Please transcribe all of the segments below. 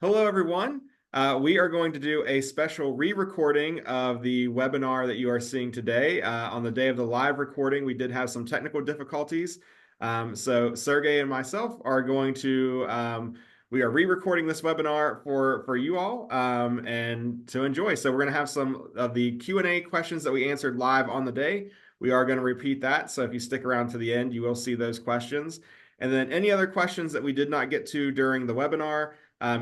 Hello, everyone. We are going to do a special re-recording of the webinar that you are seeing today. On the day of the live recording, we did have some technical difficulties. So Sergey and myself are going to, we are re-recording this webinar for you all and to enjoy. So we're going to have some of the Q&A questions that we answered live on the day. We are going to repeat that. So if you stick around to the end, you will see those questions. And then any other questions that we did not get to during the webinar,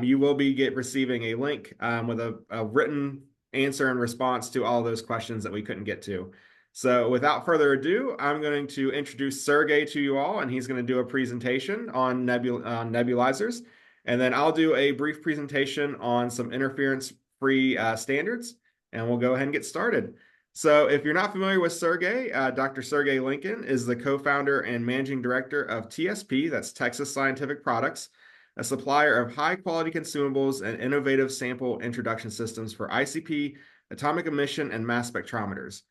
you will be receiving a link with a written answer and response to all those questions that we couldn't get to. So without further ado, I'm going to introduce Sergey to you all, and he's going to do a presentation on nebulizers. And then I'll do a brief presentation on some interference-free standards, and we'll go ahead and get started. So if you're not familiar with Sergey, Dr. Sergei Leikin is the co-founder and managing director of TSP, that's Texas Scientific Products, a supplier of high-quality consumables and innovative sample introduction systems for ICP, atomic emission, and mass spectrometers.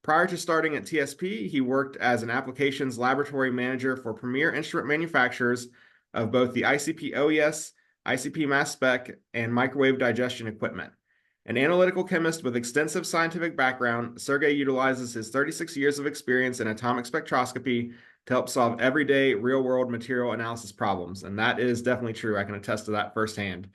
Prior to starting at TSP, he worked as an applications laboratory manager for premier instrument manufacturers of both the ICP OES, ICP mass spec, and microwave digestion equipment. An analytical chemist with extensive scientific background, Sergey utilizes his 36 years of experience in atomic spectroscopy to help solve everyday real-world material analysis problems. And that is definitely true. I can attest to that firsthand.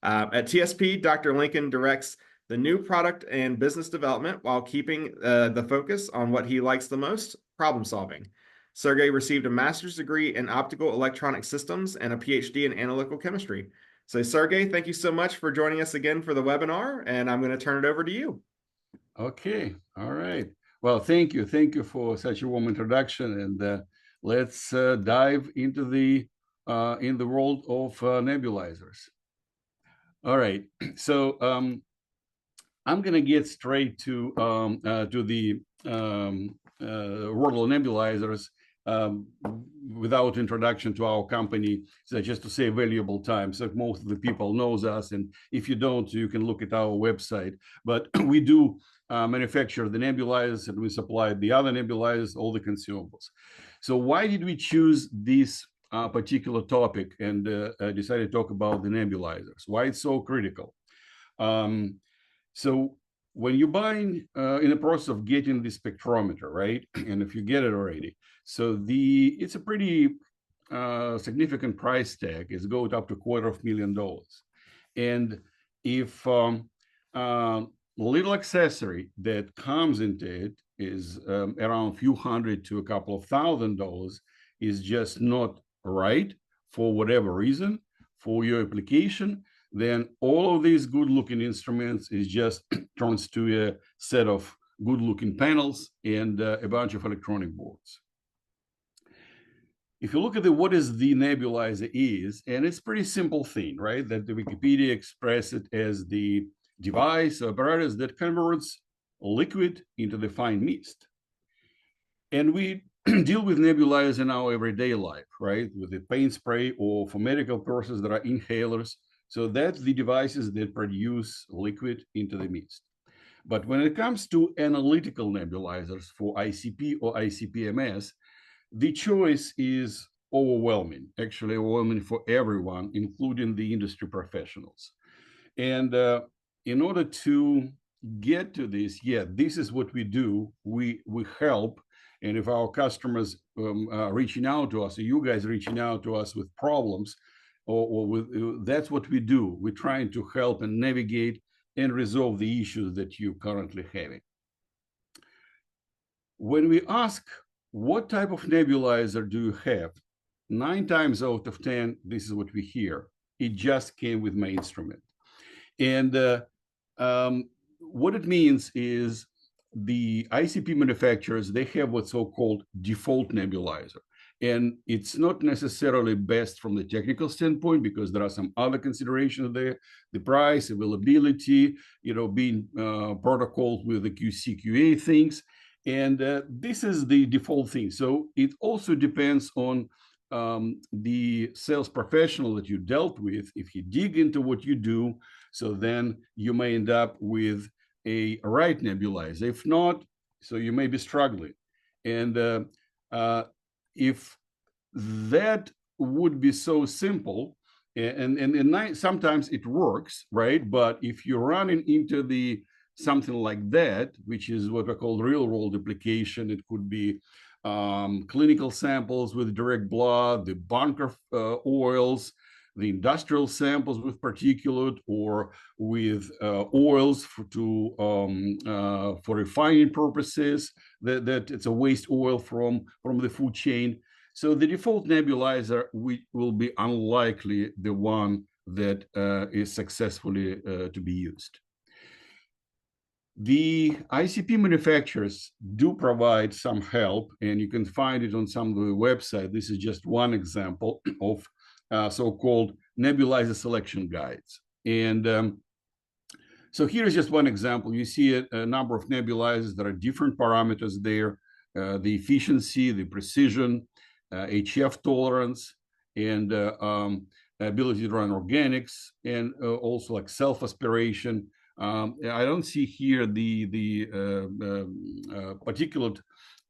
At TSP, Dr. Leikin directs the new product and business development while keeping the focus on what he likes the most, problem solving. Sergey received a master's degree in optical electronic systems and a PhD in analytical chemistry. So Sergey, thank you so much for joining us again for the webinar, and I'm going to turn it over to you. Okay, all right. Well, thank you. Thank you for such a warm introduction, and let's dive into the in the world of nebulizers. All right, so I'm going to get straight to the world of nebulizers without introduction to our company, so just to save valuable time. So most of the people knows us, and if you don't, you can look at our website. But we do manufacture the nebulizers, and we supply the other nebulizers, all the consumables. So why did we choose this particular topic and decided to talk about the nebulizers? Why it's so critical? So when you're buying in the process of getting the spectrometer, right? And if you get it already, so it's a pretty significant price tag. It's goes up to $250,000. And if little accessory that comes into it is around a few hundred to a couple of $1,000 is just not right for whatever reason for your application, then all of these good-looking instruments is just turns to a set of good-looking panels and a bunch of electronic boards. If you look at what is the nebulizer is, and it's a pretty simple thing, right? That the Wikipedia expresses it as the device or apparatus that converts liquid into the fine mist. And we deal with nebulizers in our everyday life, right? With the paint spray, or for medical purposes, there are inhalers. So that's the devices that produce liquid into the mist. But when it comes to analytical nebulizers for ICP or ICP-MS, the choice is overwhelming, actually overwhelming for everyone, including the industry professionals. And in order to get to this, this is what we do. We help. And if our customers are reaching out to us, or you guys reaching out to us with problems, or with, that's what we do. We're trying to help and navigate and resolve the issues that you're currently having. When we ask, what type of nebulizer do you have? 9 times out of 10, this is what we hear. It just came with my instrument. And what it means is the ICP manufacturers, they have what's so-called default nebulizer. And it's not necessarily best from the technical standpoint, because there are some other considerations there, the price, availability, being protocols with the QC/QA things. And this is the default thing. So it also depends on the sales professional that you dealt with. If you dig into what you do, so then you may end up with a right nebulizer. If not, so you may be struggling. And if that would be so simple, And sometimes it works, right? But if you're running into the something like that, which is what I call real world application, it could be clinical samples with direct blood, the bunker oils, the industrial samples with particulate, or with oils for refining purposes, that it's a waste oil from the food chain. So the default nebulizer will be unlikely the one that is successfully to be used. The ICP manufacturers do provide some help, and you can find it on some of the websites. This is just one example of so-called nebulizer selection guides. And so here is just one example. You see a number of nebulizers. There are different parameters there, the efficiency, the precision, HF tolerance, and ability to run organics, and also like self-aspiration. I don't see here the particulate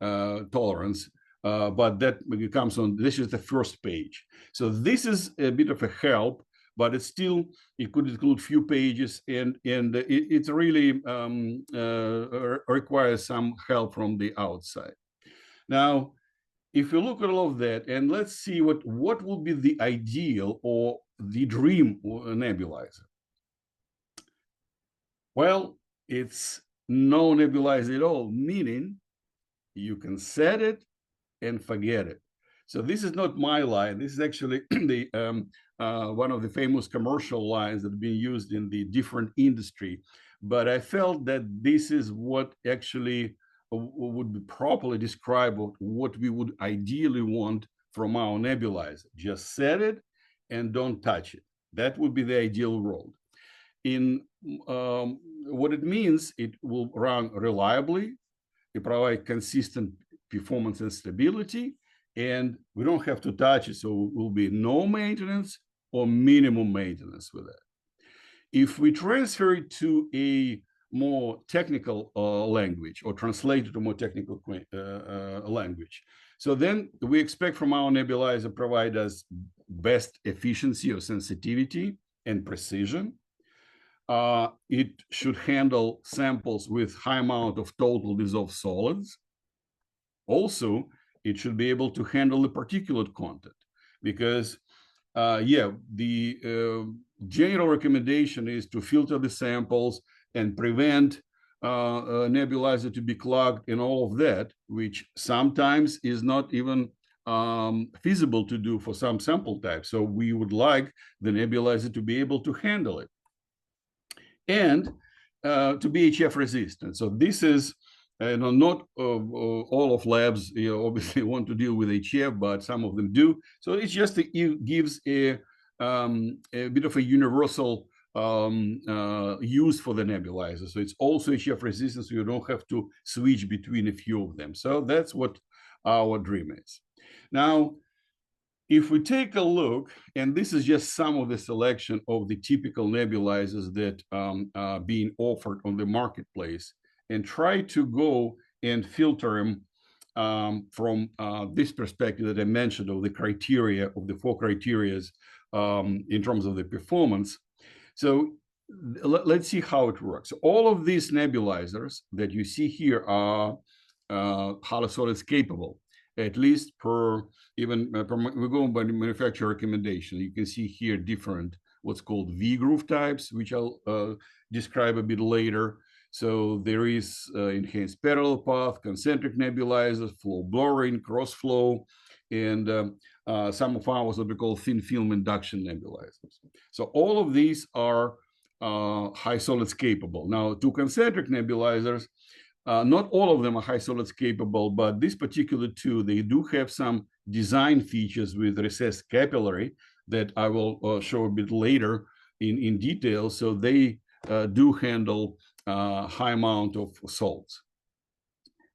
tolerance, but that comes on. This is the first page. So this is a bit of a help, but it's still, it could include few pages, and it really requires some help from the outside. Now, if you look at all of that, and let's see what will be the ideal or the dream nebulizer. Well, it's no nebulizer at all, meaning you can set it and forget it. So this is not my line. This is actually the one of the famous commercial lines that have been used in the different industry. But I felt that this is what actually would be properly describe what we would ideally want from our nebulizer. Just set it and don't touch it. That would be the ideal world. In what it means, it will run reliably, it provide consistent performance and stability, and we don't have to touch it, so it will be no maintenance or minimum maintenance with that. If we transfer it to a more technical language, or translate it to more technical language, so then we expect from our nebulizer provide us best efficiency or sensitivity and precision. It should handle samples with high amount of total dissolved solids. Also, it should be able to handle the particulate content, because the general recommendation is to filter the samples and prevent nebulizer to be clogged and all of that, which sometimes is not even feasible to do for some sample types. So we would like the nebulizer to be able to handle it, and to be HF resistant. So this is not all of labs obviously want to deal with HF, but some of them do. So it's just it gives a bit of a universal use for the nebulizer. So it's also HF resistant, so you don't have to switch between a few of them. So that's what our dream is. Now, if we take a look, and this is just some of the selection of the typical nebulizers that are being offered on the marketplace, and try to go and filter them from this perspective that I mentioned of the criteria, of the 4 criteria in terms of the performance. So let's see how it works. All of these nebulizers that you see here are hollow solids capable, at least per we're going by the manufacturer recommendation. You can see here different what's called V-groove types, which I'll describe a bit later. So there is enhanced parallel path, concentric nebulizers, flow blurring, cross flow, and some of ours what we call thin film induction nebulizers. So all of these are high solids capable. Now, 2 concentric nebulizers, not all of them are high solids capable, but these particular 2, they do have some design features with recessed capillary that I will show a bit later in detail. So they do handle high amount of salts.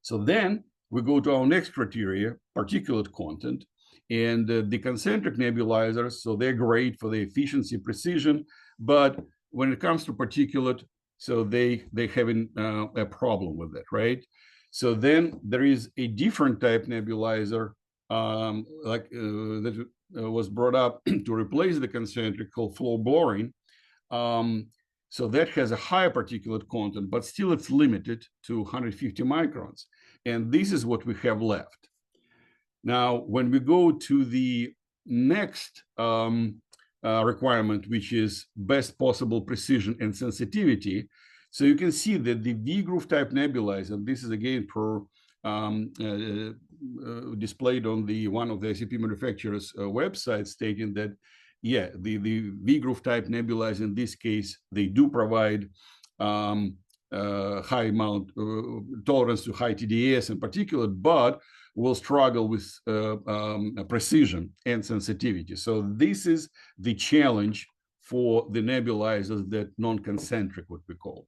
So then we go to our next criteria, particulate content, and the concentric nebulizers. So they're great for the efficiency, precision, but when it comes to particulate, so they having a problem with that, right? So then there is a different type nebulizer that was brought up to replace the concentric called flow boring. So that has a higher particulate content, but still it's limited to 150 microns. And this is what we have left. Now, when we go to the next requirement, which is best possible precision and sensitivity, so you can see that the V-groove type nebulizer, and this is again displayed on the one of the ICP manufacturers' websites, stating that, yeah, the V-groove type nebulizer in this case, they do provide high amount tolerance to high TDS in particular, but will struggle with precision and sensitivity. So this is the challenge for the nebulizers that non-concentric, what we call.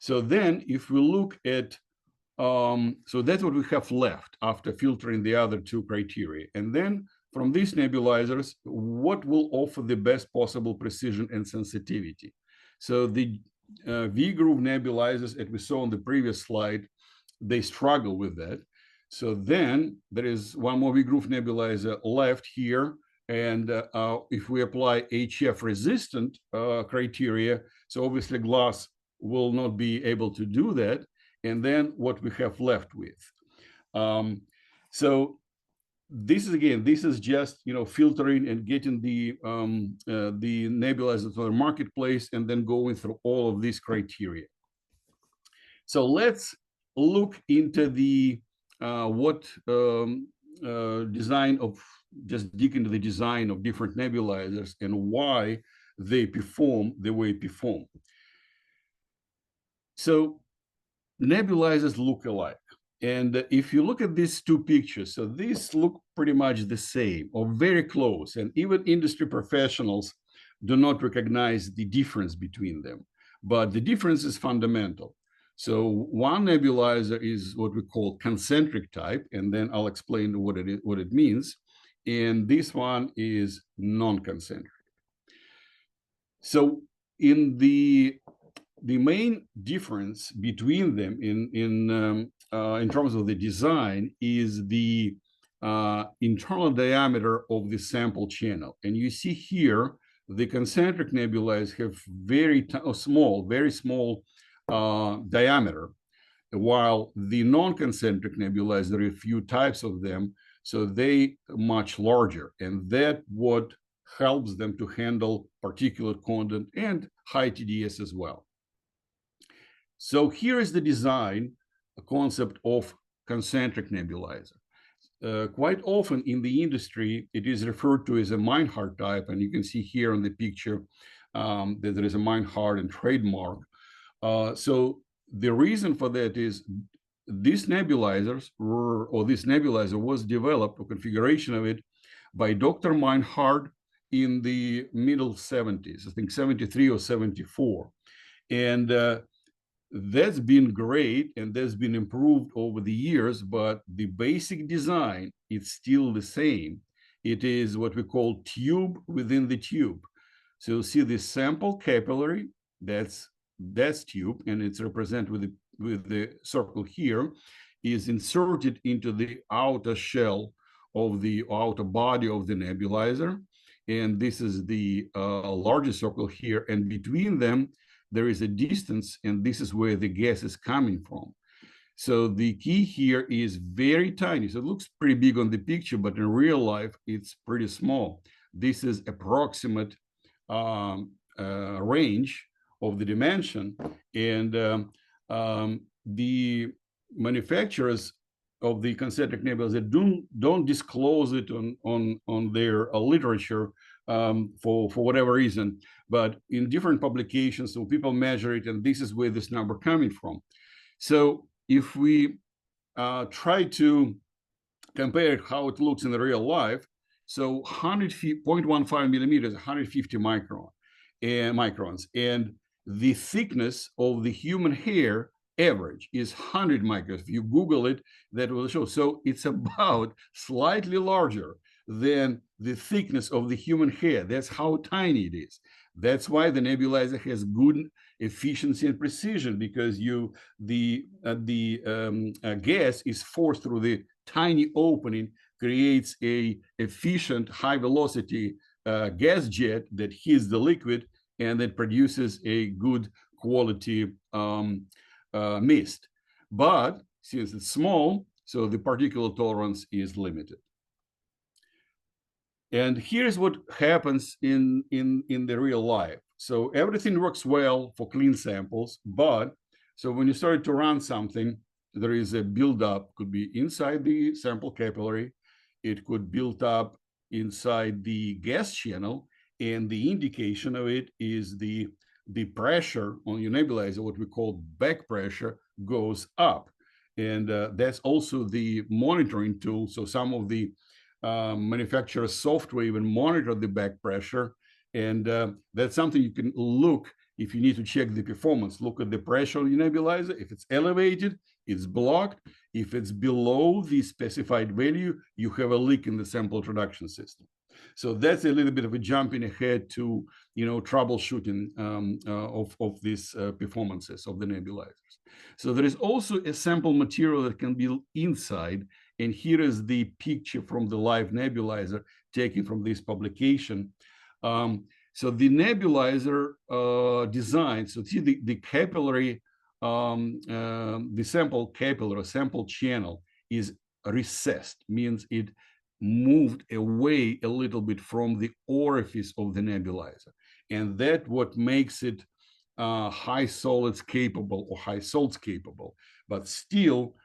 So then if we look at, so that's what we have left after filtering the other two criteria. And then from these nebulizers, what will offer the best possible precision and sensitivity? So the V-groove nebulizers, as we saw on the previous slide, they struggle with that. So then there is one more V-groove nebulizer left here. And if we apply HF resistant criteria, so obviously glass will not be able to do that. And then what we have left with. So this is, again, this is just, filtering and getting the nebulizers to the marketplace and then going through all of these criteria. So let's look into the design of, just dig into the design of different nebulizers and why they perform the way they perform. So nebulizers look alike. And if you look at these two pictures, so these look pretty much the same or very close. And even industry professionals do not recognize the difference between them. But the difference is fundamental. So one nebulizer is what we call concentric type, and then I'll explain what it means. And this one is non-concentric. So in the main difference between them in terms of the design is the internal diameter of the sample channel. And you see here, the concentric nebulizers have very small diameter, while the non-concentric nebulizers, there are a few types of them, so they much larger. And that what helps them to handle particulate content and high TDS as well. So here is the design concept of concentric nebulizer. Quite often in the industry, it is referred to as a Meinhardt type, and you can see here on the picture that there is a Meinhardt and trademark. So the reason for that is these nebulizers this nebulizer was developed, or configuration of it, by Dr. Meinhardt in the middle 70s, I think 73 or 74. And that's been great and that's been improved over the years, but the basic design is still the same. It is what we call tube within the tube. So you'll see this sample capillary, that's tube, and it's represented with the circle here, is inserted into the outer shell of the outer body of the nebulizer. And this is the largest circle here, and between them, there is a distance, and this is where the gas is coming from. So the key here is very tiny. So it looks pretty big on the picture, but in real life, it's pretty small. This is approximate range of the dimension. And the manufacturers of the concentric nebulizers don't disclose it on their literature for whatever reason, but in different publications, so people measure it, and this is where this number coming from. So if we try to compare how it looks in the real life, so 0.15 millimeters, 150 microns, and the thickness of the human hair average is 100 microns. If you Google it, that will show. So it's about slightly larger than the thickness of the human hair. That's how tiny it is. That's why the nebulizer has good efficiency and precision, because the gas is forced through the tiny opening creates a efficient high velocity gas jet that hits the liquid and that produces a good quality mist. But since it's small, so the particulate tolerance is limited. And here's what happens in the real life. So everything works well for clean samples, but so when you start to run something, there is a buildup, could be inside the sample capillary, it could build up inside the gas channel, and the indication of it is the pressure on your nebulizer, what we call back pressure, goes up. And that's also the monitoring tool. So some of the manufacturer software even monitor the back pressure, and that's something you can look if you need to check the performance. Look at the pressure on your nebulizer. If it's elevated, it's blocked. If it's below the specified value, you have a leak in the sample introduction system. So that's a little bit of a jumping ahead to troubleshooting of these performances of the nebulizers. So there is also a sample material that can be inside. And here is the picture from the live nebulizer taken from this publication. So the nebulizer design, so see the capillary, the sample capillary, sample channel is recessed, means it moved away a little bit from the orifice of the nebulizer. And that what makes it high solids capable or high salts capable. But still,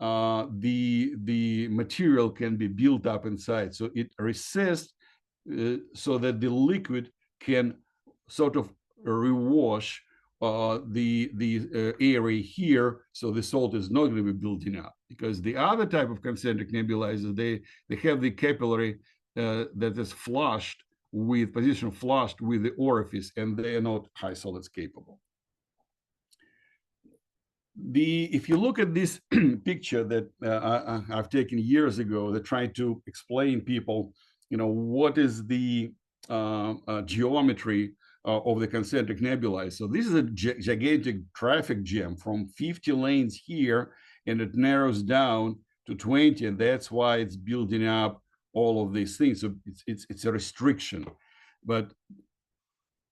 the material can be built up inside. So it recessed so that the liquid can sort of rewash the area here, so the salt is not going to be building up. Because the other type of concentric nebulizers, they have the capillary that is flushed with position flushed with the orifice, and they are not high solids capable. If you look at this picture that I've taken years ago that tried to explain people, what is the geometry of the concentric nebulizer. So this is a gigantic traffic jam from 50 lanes here, and it narrows down to 20, and that's why it's building up all of these things. So it's a restriction, but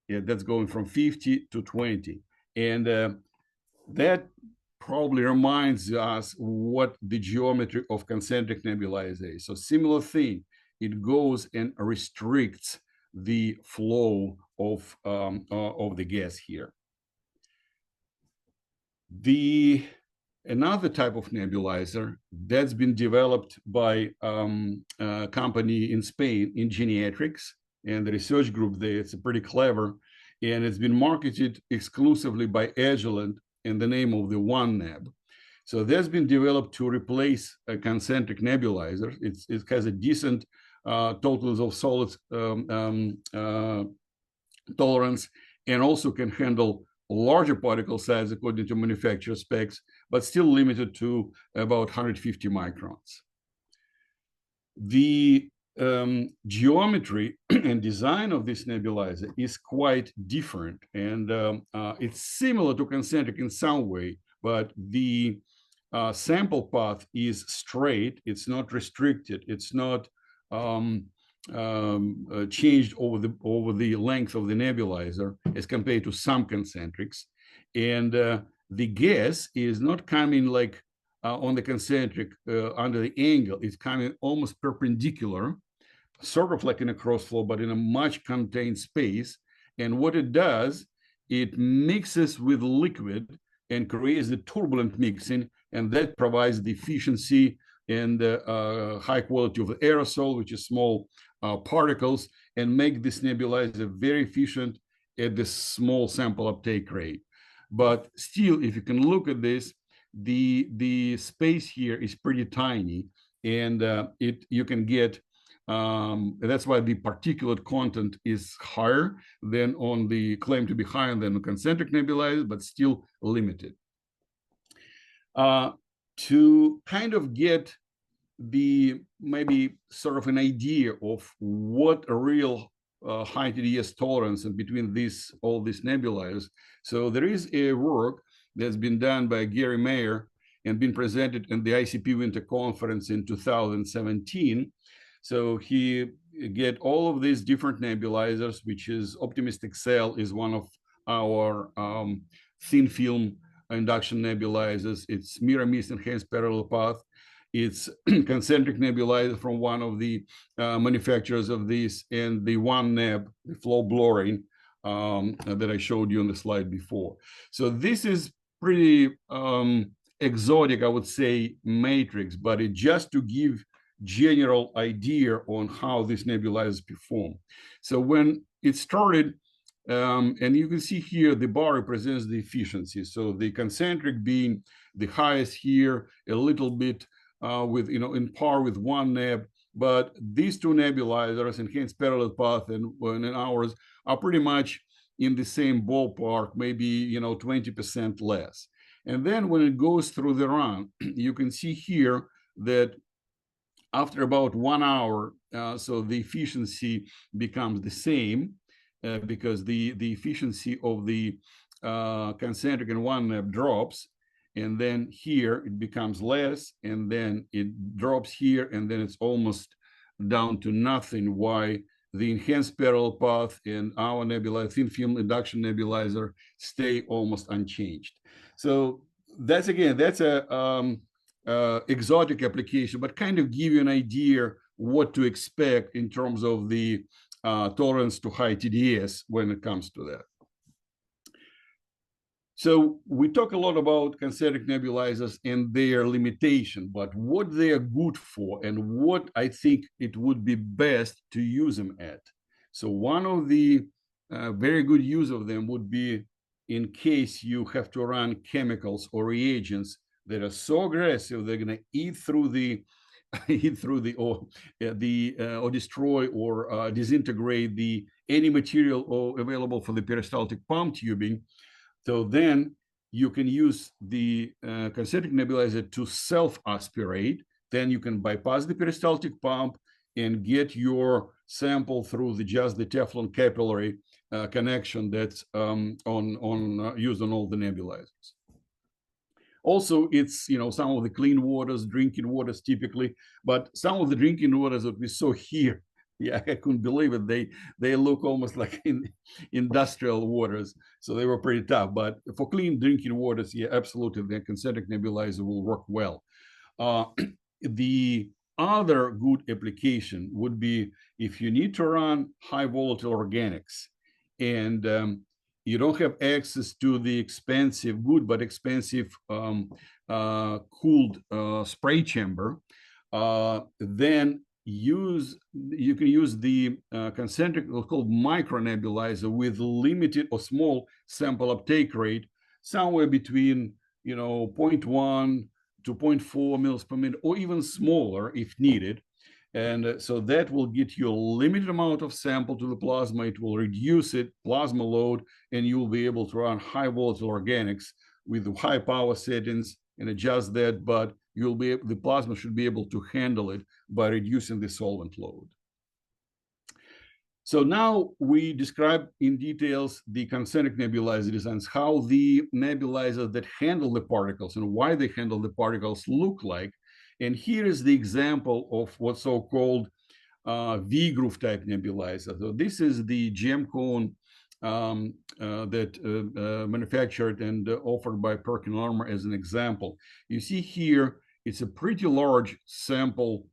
yeah, that's going from 50 to 20, and that probably reminds us what the geometry of concentric nebulizer is. So similar thing, it goes and restricts the flow of the gas here. Another type of nebulizer that's been developed by a company in Spain, Ingeniatrix, and the research group there, it's pretty clever, and it's been marketed exclusively by Agilent in the name of the OneNeb. So that's been developed to replace a concentric nebulizer. It has a decent totals of solids tolerance, and also can handle larger particle size according to manufacturer specs, but still limited to about 150 microns. The geometry and design of this nebulizer is quite different, and it's similar to concentric in some way, but the sample path is straight, it's not restricted, it's not changed over the length of the nebulizer as compared to some concentrics, and the gas is not coming like on the concentric under the angle. It's coming almost perpendicular, sort of like in a cross flow, but in a much contained space. And what it does, it mixes with liquid and creates the turbulent mixing, and that provides the efficiency and high quality of the aerosol, which is small particles, and make this nebulizer very efficient at this small sample uptake rate. But still, if you can look at this, the space here is pretty tiny, and you can get that's why the particulate content is higher than on the claim to be higher than the concentric nebulizer, but still limited. To kind of get maybe sort of an idea of what a real high TDS tolerance and between all these nebulizers. So there is a work that's been done by Gary Mayer and been presented in the ICP Winter Conference in 2017. So he get all of these different nebulizers, which is Optimistic Cell is one of our thin film induction nebulizers. It's Mirror-Mist Enhanced Parallel Path. It's concentric nebulizer from one of the manufacturers of these, and the one neb, the flow blurring that I showed you on the slide before. So this is pretty exotic, I would say, matrix, but it just to give general idea on how these nebulizers perform. So when it started, and you can see here the bar represents the efficiency. So the concentric being the highest here, a little bit with, in par with one neb, but these two nebulizers, Enhanced Parallel Path and ours, are pretty much in the same ballpark, maybe 20% less. And then when it goes through the run, you can see here that after about 1 hour, so the efficiency becomes the same because the efficiency of the concentric and one neb drops. And then here it becomes less, and then it drops here, and then it's almost down to nothing. Why the Enhanced Parallel Path and our nebulizer, thin film induction nebulizer, stay almost unchanged. So that's a exotic application, but kind of give you an idea what to expect in terms of the tolerance to high TDS when it comes to that. So we talk a lot about concentric nebulizers and their limitation, but what they are good for and what I think it would be best to use them at. So one of the very good use of them would be in case you have to run chemicals or reagents that are so aggressive they're going to eat through the or destroy or disintegrate any material available for the peristaltic pump tubing. So then you can use the concentric nebulizer to self-aspirate. Then you can bypass the peristaltic pump and get your sample through just the Teflon capillary connection that's used on all the nebulizers. Also, it's some of the clean waters, drinking waters typically, but some of the drinking waters that we saw here, yeah, I couldn't believe it. They look almost like in industrial waters, so they were pretty tough. But for clean drinking waters, yeah, absolutely, the concentric nebulizer will work well. The other good application would be if you need to run high volatile organics and you don't have access to the expensive, good but expensive cooled spray chamber, then you can use the concentric, what's called micro nebulizer, with limited or small sample uptake rate, somewhere between 0.1 to 0.4 mils per minute, or even smaller if needed. And so that will get you a limited amount of sample to the plasma. It will reduce plasma load, and you will be able to run high volatile organics with high power settings and adjust that, but the plasma should be able to handle it by reducing the solvent load. So now we describe in details the concentric nebulizer designs, how the nebulizers that handle the particles and why they handle the particles look like. And here is the example of what's so-called V-groove type nebulizer. So this is the gem cone that manufactured and offered by Perkin Elmer as an example. You see here, it's a pretty large sample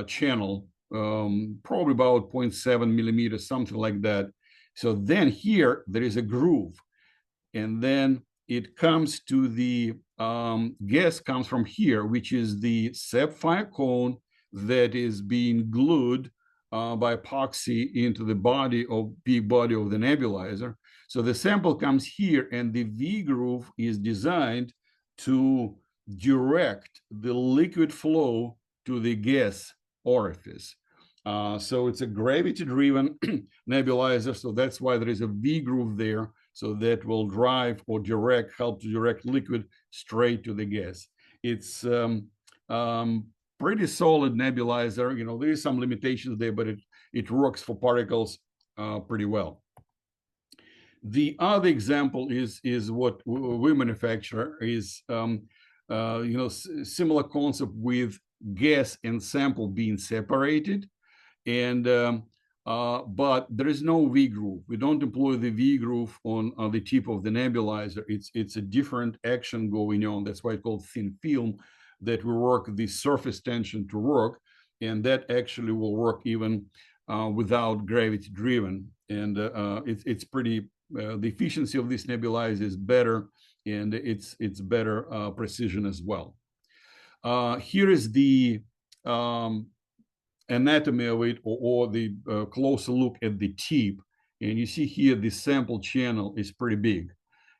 channel, probably about 0.7 millimeters, something like that. So then here, there is a groove. And then it comes to the gas comes from here, which is the sapphire cone that is being glued by epoxy into the big body of the nebulizer. So the sample comes here, and the V groove is designed to direct the liquid flow to the gas orifice. So it's a gravity-driven nebulizer, so that's why there is a V groove there. So that will drive or help to direct liquid straight to the gas. It's pretty solid nebulizer. There is some limitations there, but it works for particles pretty well. The other example is what we manufacture is similar concept with gas and sample being separated. And but there is no V groove. We don't employ the V groove on the tip of the nebulizer. It's a different action going on. That's why it's called thin film, that we work the surface tension to work, and that actually will work even without gravity driven. And it's pretty. The efficiency of this nebulizer is better, and it's better precision as well. Here is the anatomy of it, or the closer look at the tip, and you see here the sample channel is pretty big.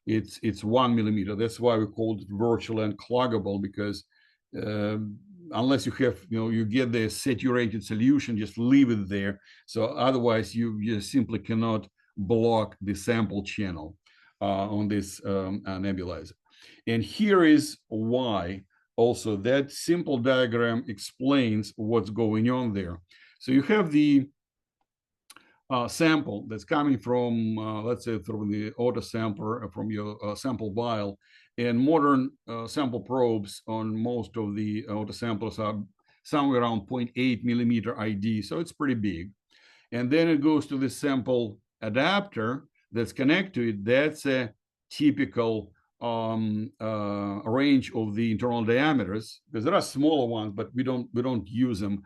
It's 1 millimeter. That's why we called it virtually uncloggable, because unless you have, you get the saturated solution, just leave it there. So otherwise you just simply cannot block the sample channel on this nebulizer. And here is why. Also, that simple diagram explains what's going on there. So you have the sample that's coming from, let's say, from the auto sampler, from your sample vial. And modern sample probes on most of the auto samplers are somewhere around 0.8 millimeter ID. So it's pretty big. And then it goes to the sample adapter that's connected to it. That's a typical range of the internal diameters, because there are smaller ones, but we don't use them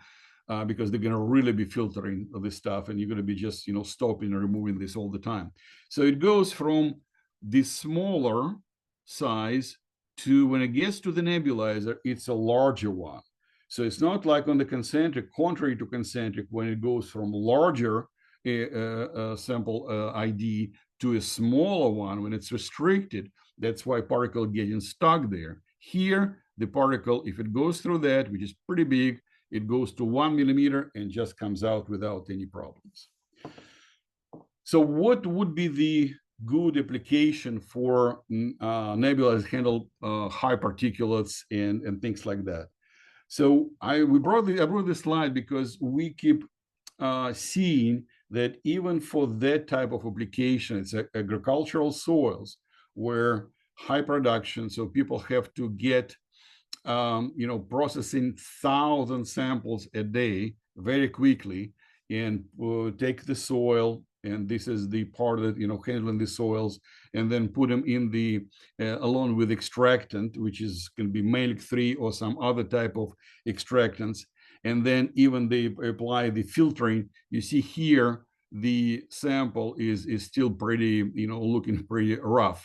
because they're going to really be filtering this stuff, and you're going to be just stopping and removing this all the time. So it goes from the smaller size to, when it gets to the nebulizer, it's a larger one. So it's not like on the concentric, contrary to concentric, when it goes from larger sample ID to a smaller one when it's restricted. That's why particle getting stuck there. Here, the particle, if it goes through that, which is pretty big, it goes to 1 millimeter and just comes out without any problems. So what would be the good application for nebulizers handle high particulates and things like that? So I brought this slide because we keep seeing that even for that type of application, it's agricultural soils where high production, so people have to get, processing 1,000 samples a day very quickly, and take the soil, and this is the part that, handling the soils, and then put them in the, along with extractant, which is going to be malic-3 or some other type of extractants. And then even they apply the filtering. You see here, the sample is still pretty, looking pretty rough.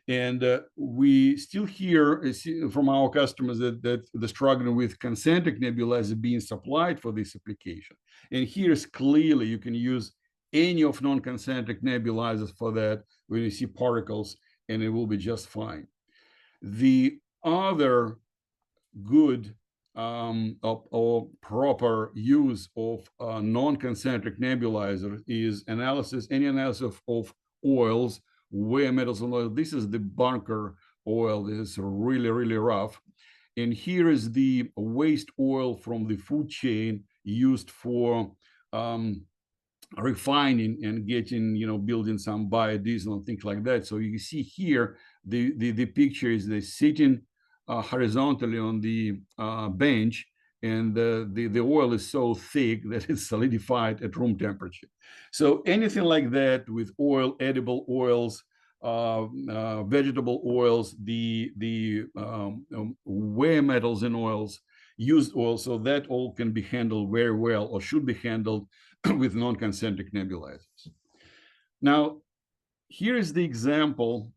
And we still hear from our customers that they're struggling with concentric nebulizer being supplied for this application. And here's clearly you can use any of non-concentric nebulizers for that when you see particles, and it will be just fine. The other good or proper use of non-concentric nebulizer is any analysis of oils, wear metals and oil. This is the bunker oil. This is really, really rough. And here is the waste oil from the food chain used for refining and getting, building some biodiesel and things like that. So you see here, the picture is they're sitting horizontally on the bench, and the oil is so thick that it's solidified at room temperature. So anything like that with oil, edible oils, vegetable oils, the wear metals in oils, used oil, so that all can be handled very well, or should be handled with non-concentric nebulizers. Now, here is the example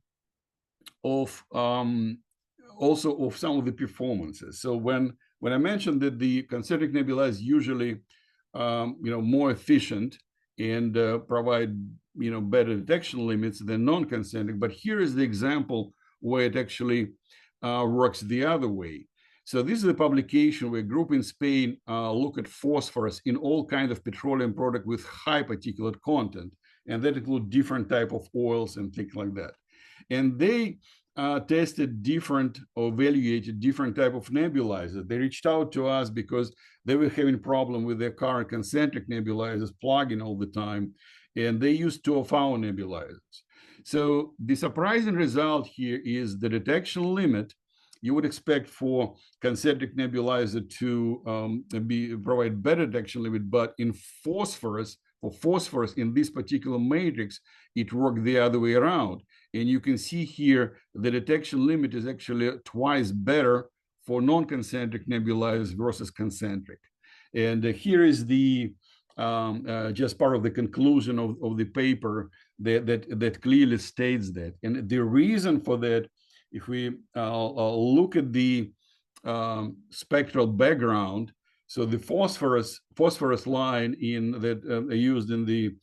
of also of some of the performances. So when I mentioned that the concentric nebulizer is usually more efficient and provide better detection limits than non-concentric, but here is the example where it actually works the other way. So this is a publication where a group in Spain look at phosphorus in all kinds of petroleum product with high particulate content, and that include different type of oils and things like that. And they tested different or evaluated different type of nebulizers. They reached out to us because they were having problem with their current concentric nebulizers plugging all the time, and they used 2 of our nebulizers. So the surprising result here is the detection limit you would expect for concentric nebulizer to provide better detection limit, but in phosphorus, for phosphorus in this particular matrix, it worked the other way around. And you can see here the detection limit is actually twice better for non-concentric nebulizers versus concentric. And here is the just part of the conclusion of the paper that clearly states that. And the reason for that, if we look at the spectral background, so the phosphorus line in that used in the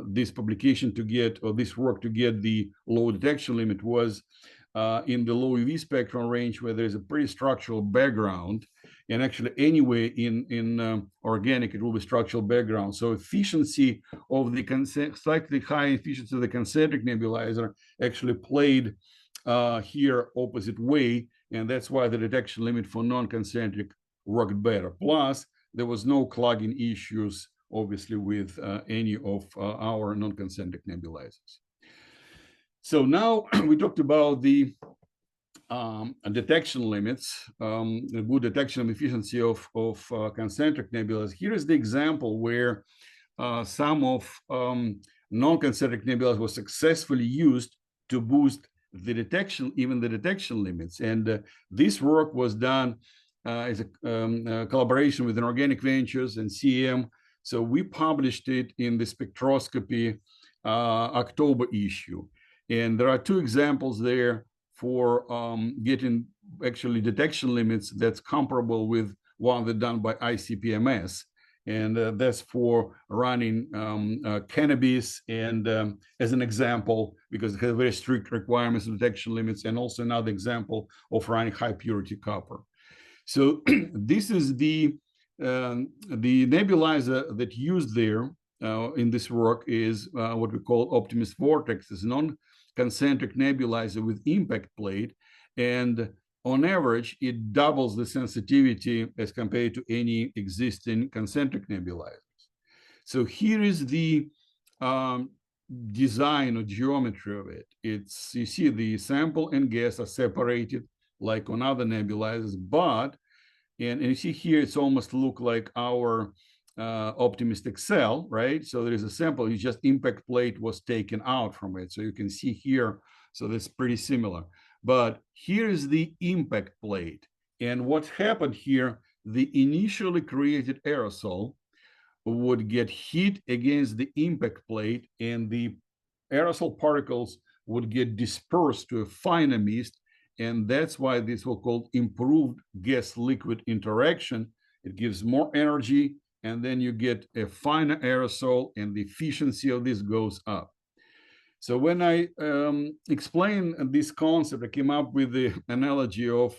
this publication to get, or this work to get the low detection limit was in the low UV spectrum range, where there's a pretty structural background. And actually, anyway, in organic, it will be structural background. So efficiency of the slightly high efficiency of the concentric nebulizer actually played here opposite way, and that's why the detection limit for non-concentric worked better. Plus, there was no clogging issues, obviously, with any of our non-concentric nebulizers. So now we talked about the detection limits, the good detection efficiency of concentric nebulizers. Here is the example where some of non-concentric nebulizers were successfully used to boost the detection, even the detection limits. And this work was done as a collaboration with Inorganic Ventures and CM. So we published it in the spectroscopy October issue. And there are two examples there for getting actually detection limits that's comparable with one that's done by ICP-MS. And that's for running cannabis, and as an example, because it has very strict requirements of detection limits, and also another example of running high purity copper. So this is the nebulizer that used there in this work is what we call Optimist Vortex. It's a non-concentric nebulizer with impact plate, and on average, it doubles the sensitivity as compared to any existing concentric nebulizers. So here is the design or geometry of it. It's, you see the sample and gas are separated like on other nebulizers, but, and you see here, it's almost look like our Optimist XL, right? So there is a sample, it's just impact plate was taken out from it. So you can see here, so that's pretty similar. But here is the impact plate. And what happened here, the initially created aerosol would get hit against the impact plate, and the aerosol particles would get dispersed to a finer mist. And that's why this was called improved gas-liquid interaction. It gives more energy, and then you get a finer aerosol, and the efficiency of this goes up. So when I explain this concept, I came up with the analogy of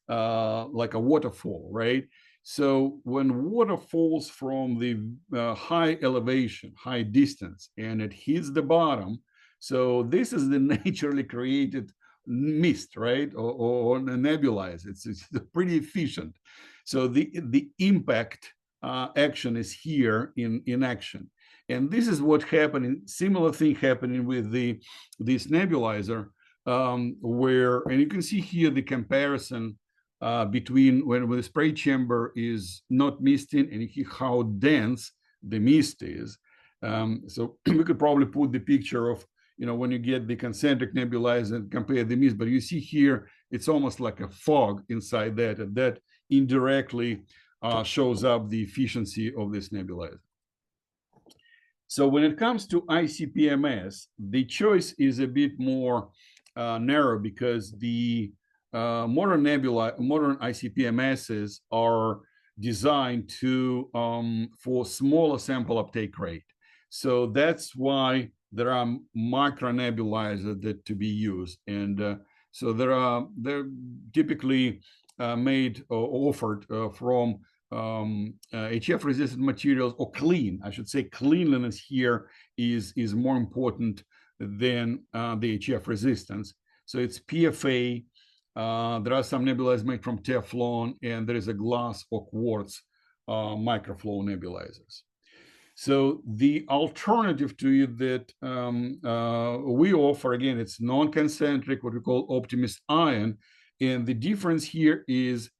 like a waterfall, right? So when water falls from the high elevation, high distance, and it hits the bottom, so this is the naturally created mist, right? Or a nebulizer. It's pretty efficient. So the impact action is here in action. And this is what happening, similar thing happening with this nebulizer, where, and you can see here the comparison between when the spray chamber is not misting and how dense the mist is. So we could probably put the picture of, when you get the concentric nebulizer and compare the mist, but you see here, it's almost like a fog inside that, and that indirectly shows up the efficiency of this nebulizer. So when it comes to ICP-MS, the choice is a bit more narrow, because the modern ICP-MSs are designed to for smaller sample uptake rate. So that's why there are micro nebulizers that to be used, and so they're typically made or offered from HF-resistant materials, or clean. I should say cleanliness here is more important than the HF resistance. So it's PFA. There are some nebulizers made from Teflon, and there is a glass or quartz microflow nebulizers. So the alternative to it that we offer, again, it's non-concentric, what we call optimist ion. And the difference here is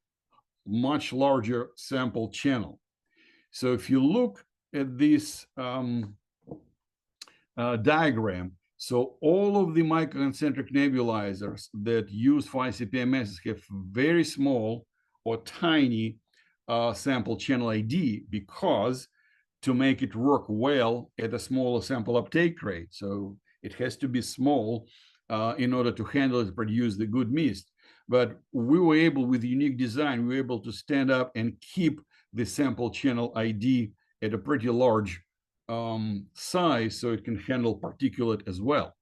much larger sample channel. So if you look at this diagram, so all of the microconcentric nebulizers that use for ICP-MS have very small or tiny sample channel ID, because to make it work well at a smaller sample uptake rate. So it has to be small in order to handle it, produce the good mist. But we were able, with unique design, we were able to stand up and keep the sample channel ID at a pretty large size, so it can handle particulate as well.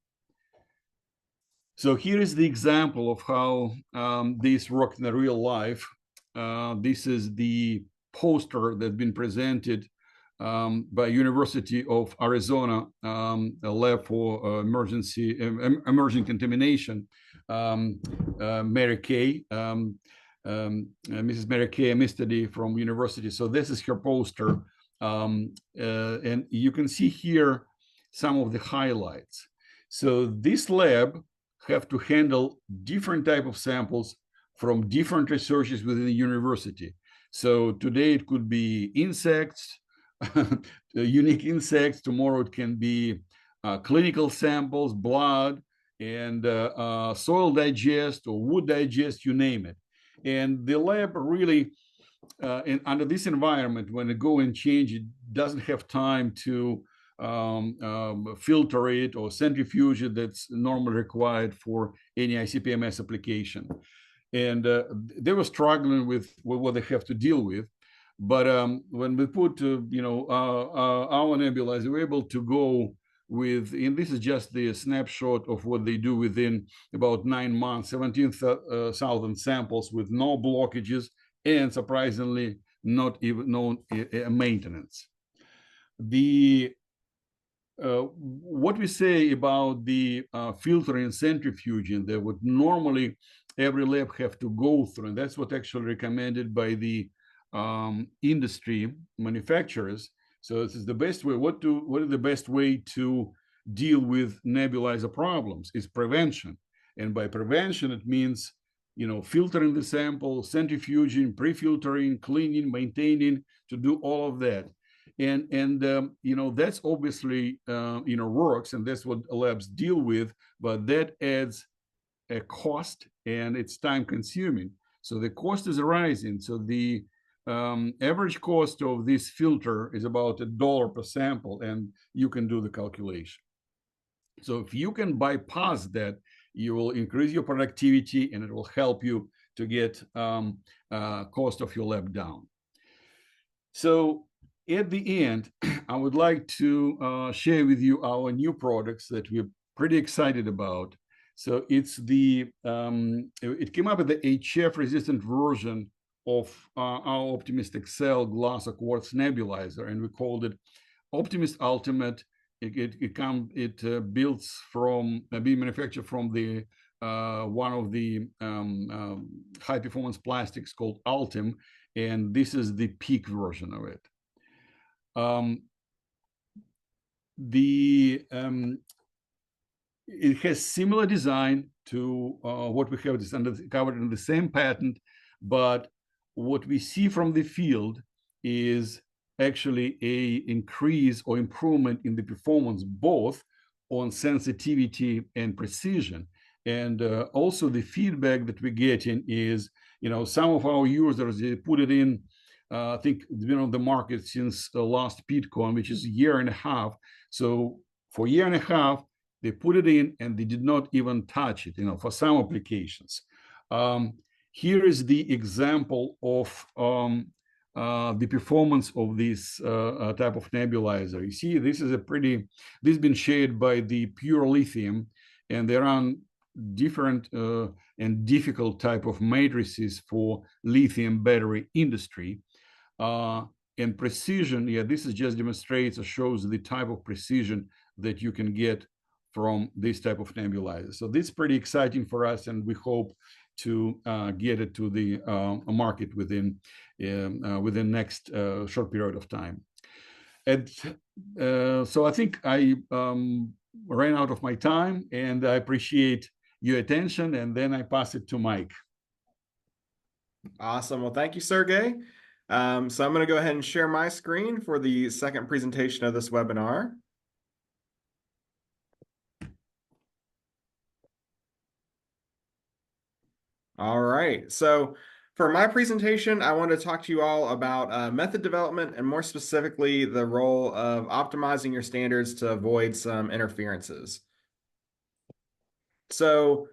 So here is the example of how this worked in the real life. This is the poster that's been presented by University of Arizona, a lab for emerging contamination. Mary Kay, Mrs. Mary Kay Amistadi from university. So this is her poster. And you can see here some of the highlights. So this lab have to handle different type of samples from different researchers within the university. So today it could be insects, unique insects. Tomorrow it can be clinical samples, blood, and soil digest or wood digest, you name it. And the lab really, under this environment, when it go and change, it doesn't have time to filter it or centrifuge it that's normally required for any ICP-MS application. And they were struggling with what they have to deal with. But when we put, our nebulizer, we're able to go with, and this is just the snapshot of what they do within about 9 months, 17,000 samples with no blockages, and surprisingly, not even no maintenance. What we say about the filtering and centrifuging that would normally every lab have to go through, and that's what actually recommended by the industry manufacturers. So this is the best way. What is the best way to deal with nebulizer problems? Is prevention, and by prevention it means filtering the sample, centrifuging, pre-filtering, cleaning, maintaining, to do all of that. And that's obviously works, and that's what labs deal with, but that adds a cost and it's time consuming. So the cost is rising. So the average cost of this filter is about $1 per sample, and you can do the calculation. So if you can bypass that, you will increase your productivity, and it will help you to get cost of your lab down. So at the end, I would like to share with you our new products that we're pretty excited about. So it's it came up with the HF-resistant version of our Optimist XL glass or quartz nebulizer, and we called it Optimist Ultimate. It builds from being manufactured from the one of the high performance plastics called Ultim, and this is the peak version of it. It has similar design to what we have covered in the same patent, but what we see from the field is actually a increase or improvement in the performance, both on sensitivity and precision. And also the feedback that we're getting is, some of our users, they put it in, I think it's been on the market since the last PeatCon, which is a year and a half. So for a year and a half, they put it in and they did not even touch it, for some applications. Here is the example of the performance of this type of nebulizer. You see, this has been shared by the pure lithium, and there are different and difficult type of matrices for lithium battery industry. And precision, this is just demonstrates or shows the type of precision that you can get from this type of nebulizer. So this is pretty exciting for us, and we hope to get it to the market within next short period of time. And so I think I ran out of my time, and I appreciate your attention. And then I pass it to Mike. Awesome. Well, thank you, Sergey. So I'm going to go ahead and share my screen for the second presentation of this webinar. All right. So for my presentation, I want to talk to you all about method development and more specifically the role of optimizing your standards to avoid some interferences. So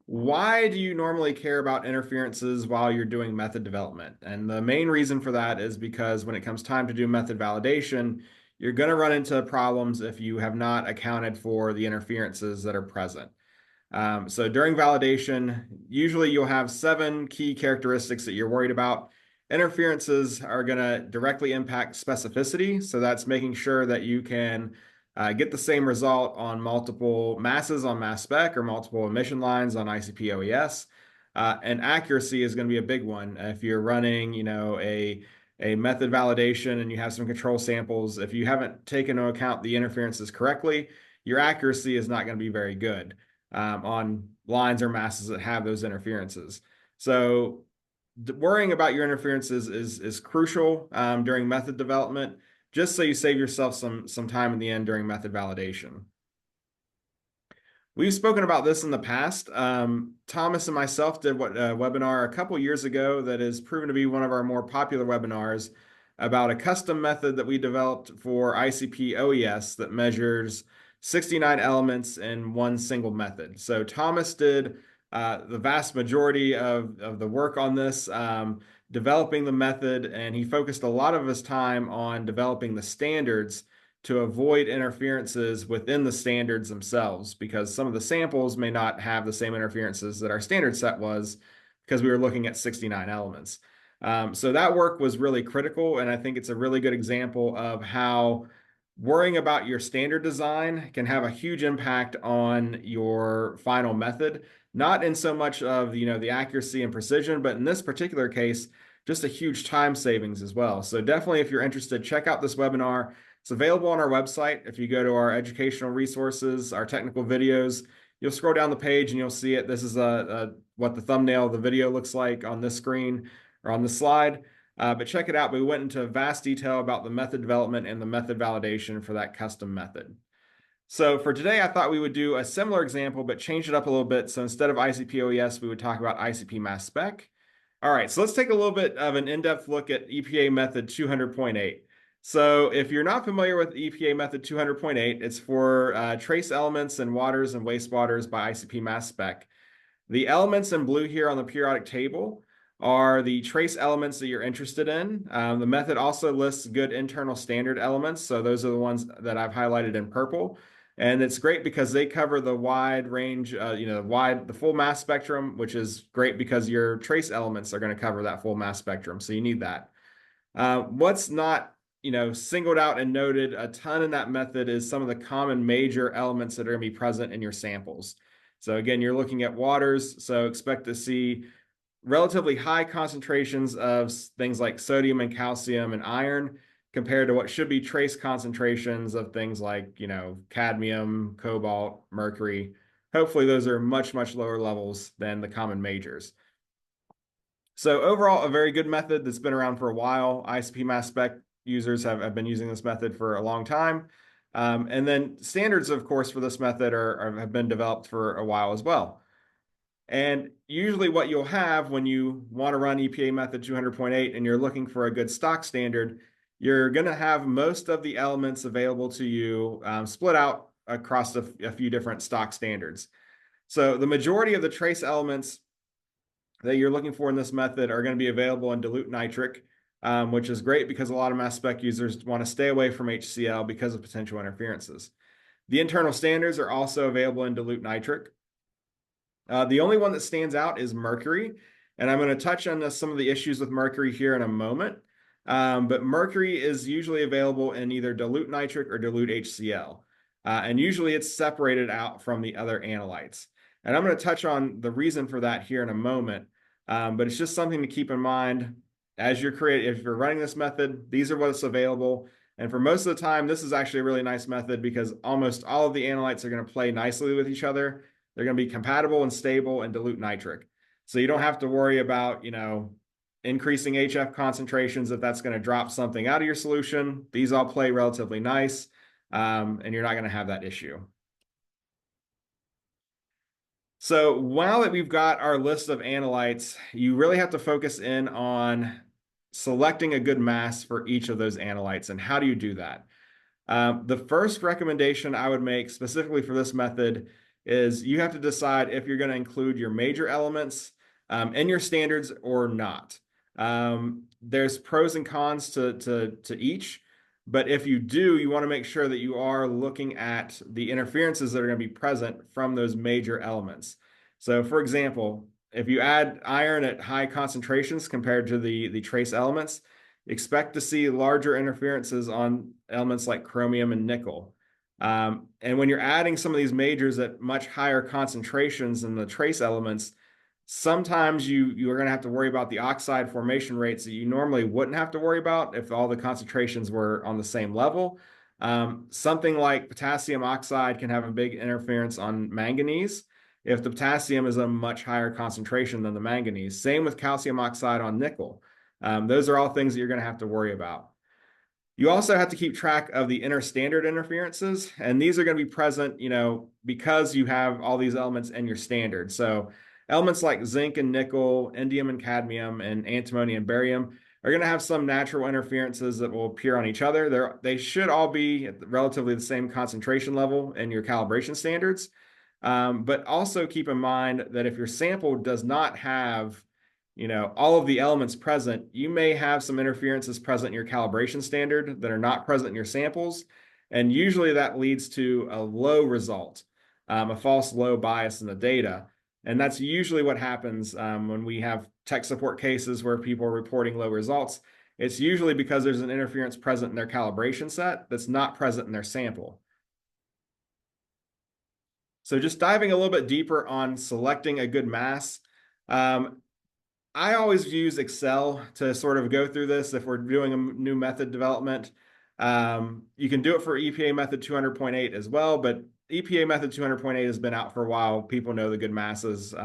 why do you normally care about interferences while you're doing method development? And the main reason for that is because when it comes time to do method validation, you're going to run into problems if you have not accounted for the interferences that are present. So during validation, usually you'll have 7 key characteristics that you're worried about. Interferences are going to directly impact specificity. So that's making sure that you can get the same result on multiple masses on mass spec or multiple emission lines on ICP OES. And accuracy is going to be a big one. If you're running, a method validation and you have some control samples, if you haven't taken into account the interferences correctly, your accuracy is not going to be very good on lines or masses that have those interferences. So worrying about your interferences is crucial during method development, just so you save yourself some time in the end during method validation. We've spoken about this in the past. Thomas and myself did a webinar a couple years ago that has proven to be one of our more popular webinars about a custom method that we developed for ICP OES that measures 69 elements in one single method. So Thomas did the vast majority of the work on this, developing the method, and he focused a lot of his time on developing the standards to avoid interferences within the standards themselves, because some of the samples may not have the same interferences that our standard set was, because we were looking at 69 elements. So that work was really critical, and I think it's a really good example of how worrying about your standard design can have a huge impact on your final method, not in so much of the accuracy and precision, but in this particular case, just a huge time savings as well. So definitely, if you're interested, check out this webinar. It's available on our website. If you go to our educational resources, our technical videos, you'll scroll down the page and you'll see it. This is what the thumbnail of the video looks like on this screen or on the slide. But check it out. We went into vast detail about the method development and the method validation for that custom method. So for today, I thought we would do a similar example, but change it up a little bit. So instead of ICP OES, we would talk about ICP mass spec. All right, so let's take a little bit of an in-depth look at EPA method 200.8. So if you're not familiar with EPA method 200.8, it's for trace elements in waters and wastewaters by ICP mass spec. The elements in blue here on the periodic table are the trace elements that you're interested in. The method also lists good internal standard elements. So those are the ones that I've highlighted in purple. And it's great because they cover the wide range, the full mass spectrum, which is great because your trace elements are going to cover that full mass spectrum. So you need that. What's not singled out and noted a ton in that method is some of the common major elements that are going to be present in your samples. So again, you're looking at waters, so expect to see relatively high concentrations of things like sodium and calcium and iron compared to what should be trace concentrations of things like, cadmium, cobalt, mercury. Hopefully those are much, much lower levels than the common majors. So overall, a very good method that's been around for a while. ICP mass spec users have been using this method for a long time. And then standards, of course, for this method have been developed for a while as well. And usually what you'll have when you want to run EPA method 200.8 and you're looking for a good stock standard, you're going to have most of the elements available to you split out across a few different stock standards. So the majority of the trace elements that you're looking for in this method are going to be available in dilute nitric, which is great because a lot of mass spec users want to stay away from HCl because of potential interferences. The internal standards are also available in dilute nitric. The only one that stands out is mercury, and I'm going to touch on some of the issues with mercury here in a moment. But mercury is usually available in either dilute nitric or dilute HCl, and usually it's separated out from the other analytes. And I'm going to touch on the reason for that here in a moment, but it's just something to keep in mind as if you're running this method. These are what's available. And for most of the time, this is actually a really nice method because almost all of the analytes are going to play nicely with each other. They're going to be compatible and stable and dilute nitric. So you don't have to worry about, increasing HF concentrations if that's going to drop something out of your solution. These all play relatively nice, and you're not going to have that issue. So now that we've got our list of analytes, you really have to focus in on selecting a good mass for each of those analytes. And how do you do that? The first recommendation I would make specifically for this method is you have to decide if you're going to include your major elements in your standards or not. There's pros and cons to each, but if you do, you want to make sure that you are looking at the interferences that are going to be present from those major elements. So for example, if you add iron at high concentrations compared to the trace elements, expect to see larger interferences on elements like chromium and nickel. And when you're adding some of these majors at much higher concentrations than the trace elements, sometimes you are going to have to worry about the oxide formation rates that you normally wouldn't have to worry about if all the concentrations were on the same level. Something like potassium oxide can have a big interference on manganese if the potassium is a much higher concentration than the manganese. Same with calcium oxide on nickel. Those are all things that you're going to have to worry about. You also have to keep track of the interstandard interferences, and these are going to be present, because you have all these elements in your standard. So elements like zinc and nickel, indium and cadmium, and antimony and barium are going to have some natural interferences that will appear on each other. They should all be at relatively the same concentration level in your calibration standards. But also keep in mind that if your sample does not have all of the elements present, you may have some interferences present in your calibration standard that are not present in your samples. And usually that leads to a low result, a false low bias in the data. And that's usually what happens when we have tech support cases where people are reporting low results. It's usually because there's an interference present in their calibration set that's not present in their sample. So just diving a little bit deeper on selecting a good mass, I always use Excel to sort of go through this if we're doing a new method development. You can do it for EPA method 200.8 as well, but EPA method 200.8 has been out for a while. People know the good masses.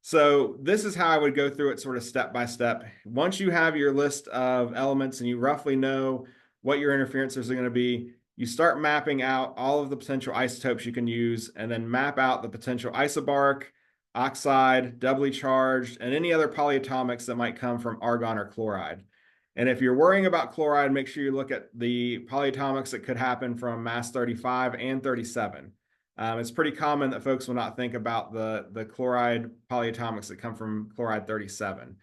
So this is how I would go through it sort of step by step. Once you have your list of elements and you roughly know what your interferences are going to be, you start mapping out all of the potential isotopes you can use and then map out the potential isobaric, oxide, doubly charged, and any other polyatomics that might come from argon or chloride. And if you're worrying about chloride, make sure you look at the polyatomics that could happen from mass 35 and 37. It's pretty common that folks will not think about the chloride polyatomics that come from chloride 37.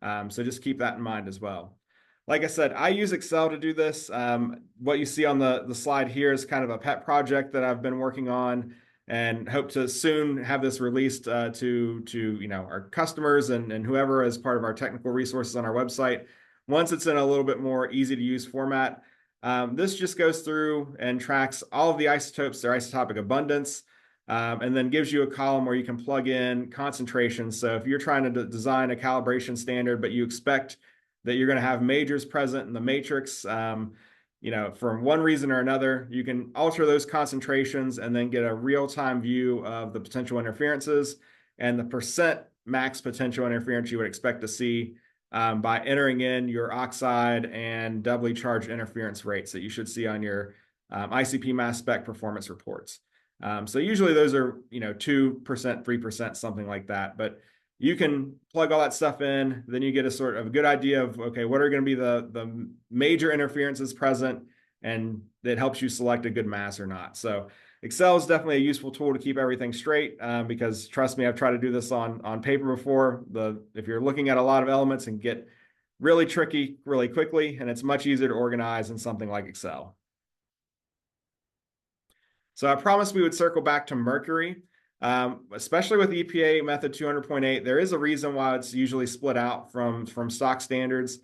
So just keep that in mind as well. Like I said, I use Excel to do this. What you see on the slide here is kind of a pet project that I've been working on and hope to soon have this released to our customers and whoever as part of our technical resources on our website. Once it's in a little bit more easy to use format, this just goes through and tracks all of the isotopes, their isotopic abundance, and then gives you a column where you can plug in concentrations. So if you're trying to design a calibration standard, but you expect that you're going to have majors present in the matrix, for one reason or another, you can alter those concentrations and then get a real-time view of the potential interferences and the percent max potential interference you would expect to see by entering in your oxide and doubly charged interference rates that you should see on your ICP mass spec performance reports. So usually those are 2%, 3%, something like that. But you can plug all that stuff in, then you get a sort of a good idea of, okay, what are going to be the major interferences present, and it helps you select a good mass or not. So Excel is definitely a useful tool to keep everything straight because trust me, I've tried to do this on paper before. If you're looking at a lot of elements and get really tricky really quickly, and it's much easier to organize in something like Excel. So I promised we would circle back to mercury. Especially with EPA method 200.8, there is a reason why it's usually split out from stock standards.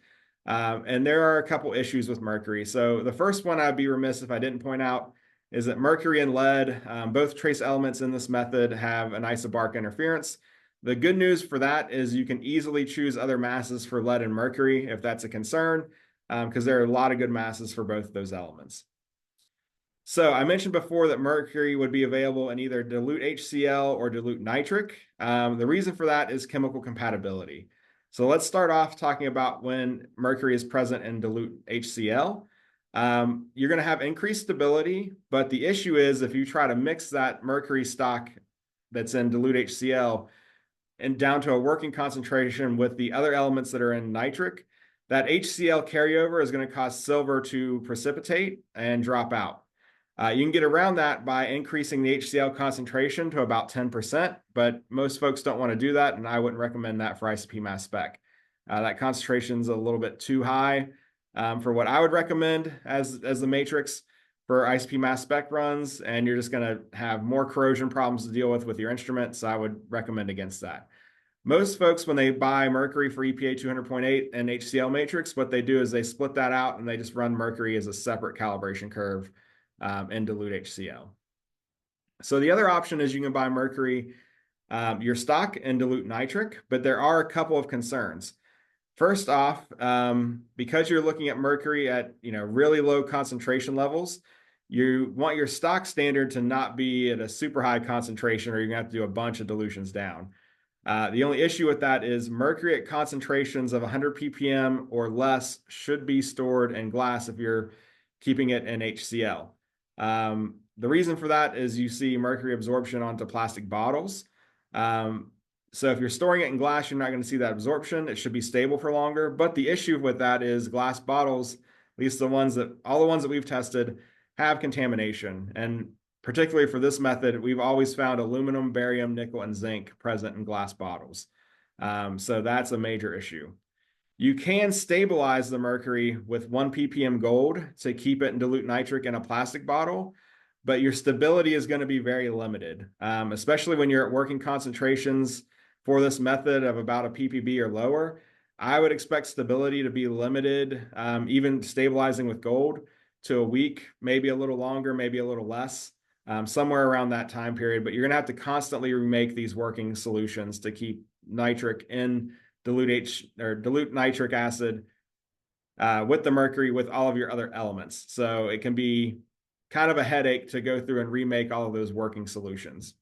And there are a couple issues with mercury. So the first one I'd be remiss if I didn't point out is that mercury and lead, both trace elements in this method, have an isobaric interference. The good news for that is you can easily choose other masses for lead and mercury if that's a concern. because there are a lot of good masses for both those elements. So I mentioned before that mercury would be available in either dilute HCl or dilute nitric. The reason for that is chemical compatibility. So let's start off talking about when mercury is present in dilute HCl. You're going to have increased stability, but the issue is if you try to mix that mercury stock that's in dilute HCl and down to a working concentration with the other elements that are in nitric, that HCl carryover is going to cause silver to precipitate and drop out. You can get around that by increasing the HCl concentration to about 10%, but most folks don't want to do that, and I wouldn't recommend that for ICP mass spec. That concentration is a little bit too high for what I would recommend as the matrix for ICP mass spec runs, and you're just going to have more corrosion problems to deal with your instruments. So I would recommend against that. Most folks, when they buy mercury for EPA 200.8 and HCl matrix, what they do is they split that out and they just run mercury as a separate calibration curve and dilute HCl. So the other option is you can buy mercury, your stock, and dilute nitric, but there are a couple of concerns. First off, because you're looking at mercury at really low concentration levels, you want your stock standard to not be at a super high concentration, or you're going to have to do a bunch of dilutions down. The only issue with that is mercury at concentrations of 100 ppm or less should be stored in glass if you're keeping it in HCl. The reason for that is you see mercury absorption onto plastic bottles. So if you're storing it in glass, you're not going to see that absorption. It should be stable for longer. But the issue with that is glass bottles, at least all the ones that we've tested, have contamination. And particularly for this method, we've always found aluminum, barium, nickel, and zinc present in glass bottles. So that's a major issue. You can stabilize the mercury with 1 ppm gold to keep it in dilute nitric in a plastic bottle, but your stability is going to be very limited, especially when you're at working concentrations for this method of about a ppb or lower. I would expect stability to be limited, even stabilizing with gold, to a week, maybe a little longer, maybe a little less, somewhere around that time period. But you're going to have to constantly remake these working solutions to keep nitric in dilute nitric acid with the mercury with all of your other elements. So it can be kind of a headache to go through and remake all of those working solutions.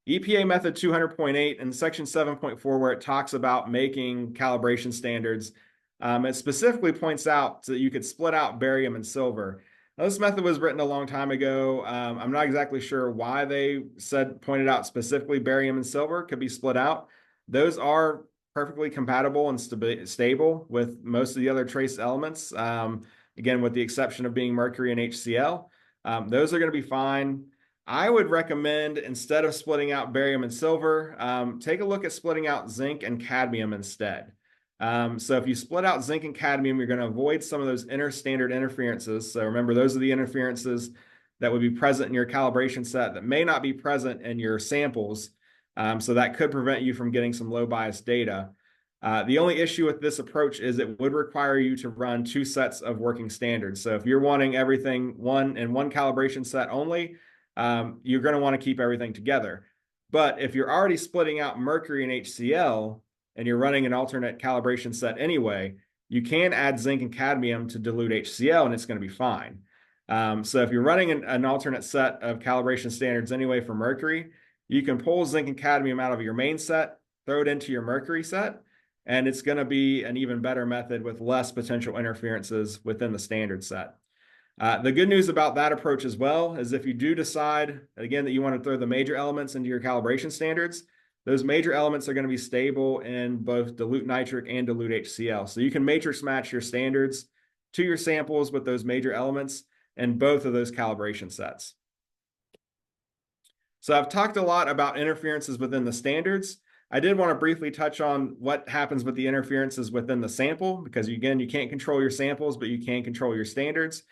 EPA method 200.8 and section 7.4, where it talks about making calibration standards, it specifically points out that you could split out barium and silver. Now, this method was written a long time ago. I'm not exactly sure why they pointed out specifically barium and silver could be split out. Those are perfectly compatible and stable with most of the other trace elements. Again, with the exception of being mercury and HCl. Those are going to be fine. I would recommend, instead of splitting out barium and silver, take a look at splitting out zinc and cadmium instead. So if you split out zinc and cadmium, you're going to avoid some of those inter-standard interferences. So remember, those are the interferences that would be present in your calibration set that may not be present in your samples. So that could prevent you from getting some low bias data. The only issue with this approach is it would require you to run 2 sets of working standards. So if you're wanting everything one calibration set only, you're going to want to keep everything together. But if you're already splitting out mercury and HCl, and you're running an alternate calibration set anyway, you can add zinc and cadmium to dilute HCl, and it's going to be fine. So if you're running an alternate set of calibration standards anyway for mercury, you can pull zinc and cadmium out of your main set, throw it into your mercury set, and it's going to be an even better method with less potential interferences within the standard set. The good news about that approach as well is if you do decide, again, that you want to throw the major elements into your calibration standards, those major elements are going to be stable in both dilute nitric and dilute HCl. So you can matrix match your standards to your samples with those major elements in both of those calibration sets. So I've talked a lot about interferences within the standards. I did want to briefly touch on what happens with the interferences within the sample, because again, you can't control your samples, but you can control your standards.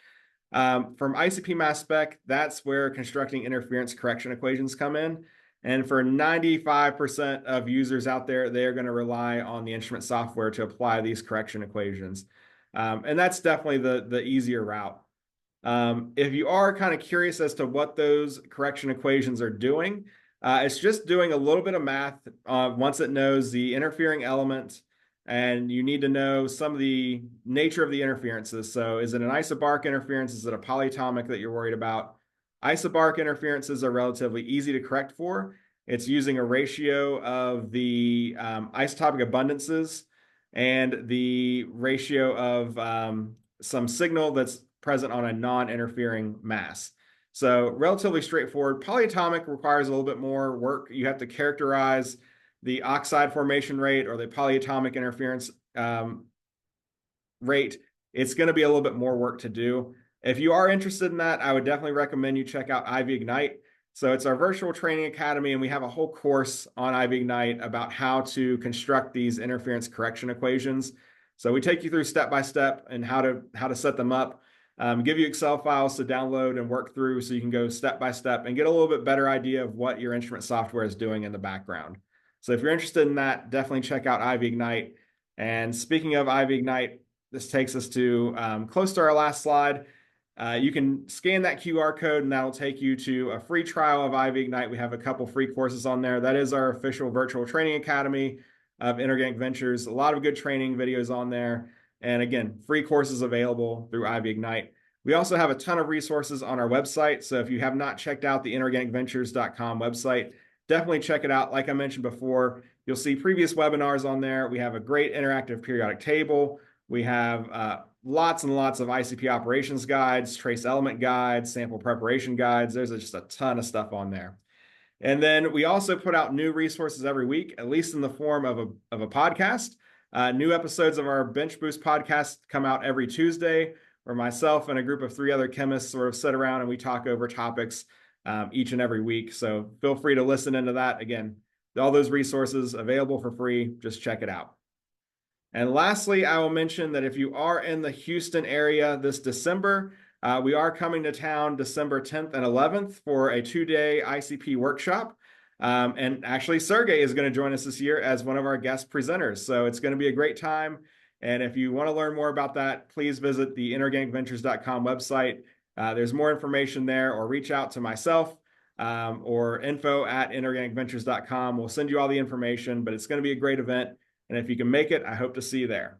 From ICP mass spec, that's where constructing interference correction equations come in. And for 95% of users out there, they're going to rely on the instrument software to apply these correction equations. And that's definitely the easier route. If you are kind of curious as to what those correction equations are doing, it's just doing a little bit of math once it knows the interfering element and you need to know some of the nature of the interferences. So is it an isobaric interference? Is it a polyatomic that you're worried about? Isobaric interferences are relatively easy to correct for. It's using a ratio of the isotopic abundances and the ratio of some signal that's present on a non-interfering mass. So relatively straightforward. Polyatomic requires a little bit more work. You have to characterize the oxide formation rate or the polyatomic interference rate. It's going to be a little bit more work to do. If you are interested in that, I would definitely recommend you check out Ivy Ignite. So it's our virtual training academy, and we have a whole course on Ivy Ignite about how to construct these interference correction equations. So we take you through step by step and how to set them up, give you Excel files to download and work through so you can go step by step and get a little bit better idea of what your instrument software is doing in the background. So if you're interested in that, definitely check out Ivy Ignite. And speaking of Ivy Ignite, this takes us to close to our last slide. You can scan that QR code and that'll take you to a free trial of Ivy Ignite. We have a couple free courses on there. That is our official virtual training academy of Inorganic Ventures. A lot of good training videos on there. And again, free courses available through Ivy Ignite. We also have a ton of resources on our website. So if you have not checked out the inorganicventures.com website, definitely check it out. Like I mentioned before, you'll see previous webinars on there. We have a great interactive periodic table. We have lots and lots of ICP operations guides, trace element guides, sample preparation guides. There's just a ton of stuff on there. And then we also put out new resources every week, at least in the form of a podcast. New episodes of our Bench Boost podcast come out every Tuesday, where myself and a group of 3 other chemists sort of sit around and we talk over topics each and every week. So feel free to listen into that. Again, all those resources available for free. Just check it out. And lastly, I will mention that if you are in the Houston area this December, we are coming to town December 10th and 11th for a 2-day ICP workshop. And actually, Sergei is going to join us this year as one of our guest presenters. So it's going to be a great time. And if you want to learn more about that, please visit the inorganicventures.com website. There's more information there, or reach out to myself or info@inorganicventures.com. We'll send you all the information, but it's going to be a great event. And if you can make it, I hope to see you there.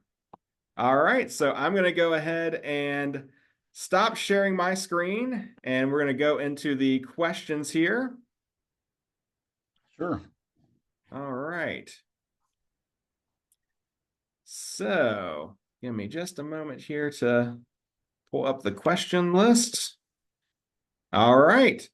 All right, so I'm going to go ahead and stop sharing my screen, and we're going to go into the questions here. Sure. All right. So give me just a moment here to pull up the question list. All right.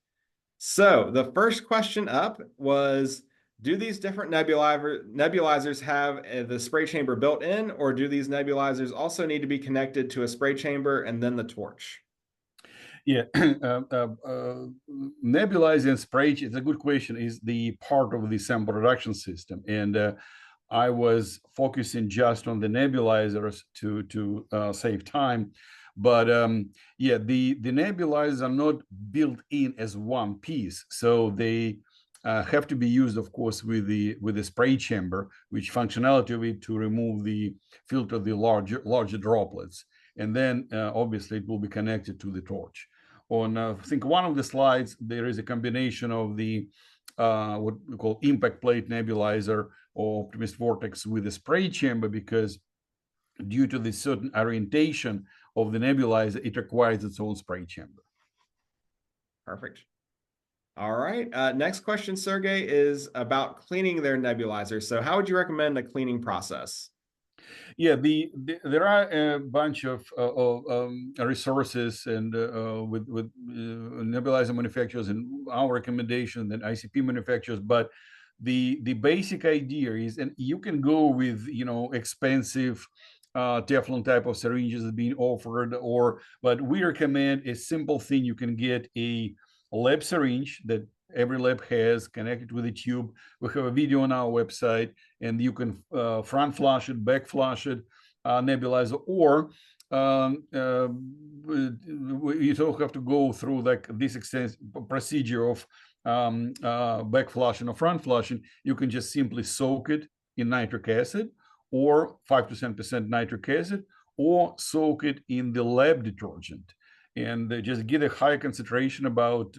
So the first question up was, do these different nebulizers have the spray chamber built in, or do these nebulizers also need to be connected to a spray chamber and then the torch? Yeah, nebulizing and spray, it's a good question, is the part of the sample reduction system. And I was focusing just on the nebulizers to save time. But yeah, the nebulizers are not built in as one piece. So they have to be used, of course, with the spray chamber, which functionality of it to remove the filter the larger droplets. And then obviously it will be connected to the torch. On I think one of the slides, there is a combination of the what we call impact plate nebulizer or optimist vortex with a spray chamber, because due to the certain orientation of the nebulizer, it requires its own spray chamber. Perfect. All right. Next question, Sergey, is about cleaning their nebulizer. So how would you recommend a cleaning process? Yeah, there are a bunch of resources and with nebulizer manufacturers and our recommendation and ICP manufacturers, but the basic idea is, and you can go with expensive Teflon type of syringes that being offered, but we recommend a simple thing. You can get a lab syringe that every lab has connected with a tube. We have a video on our website, and you can front flush it, back flush it, nebulizer, or you don't have to go through like this extensive procedure of back flushing or front flushing. You can just simply soak it in nitric acid, or 5 to 10% nitric acid, or soak it in the lab detergent, and just get a high concentration, about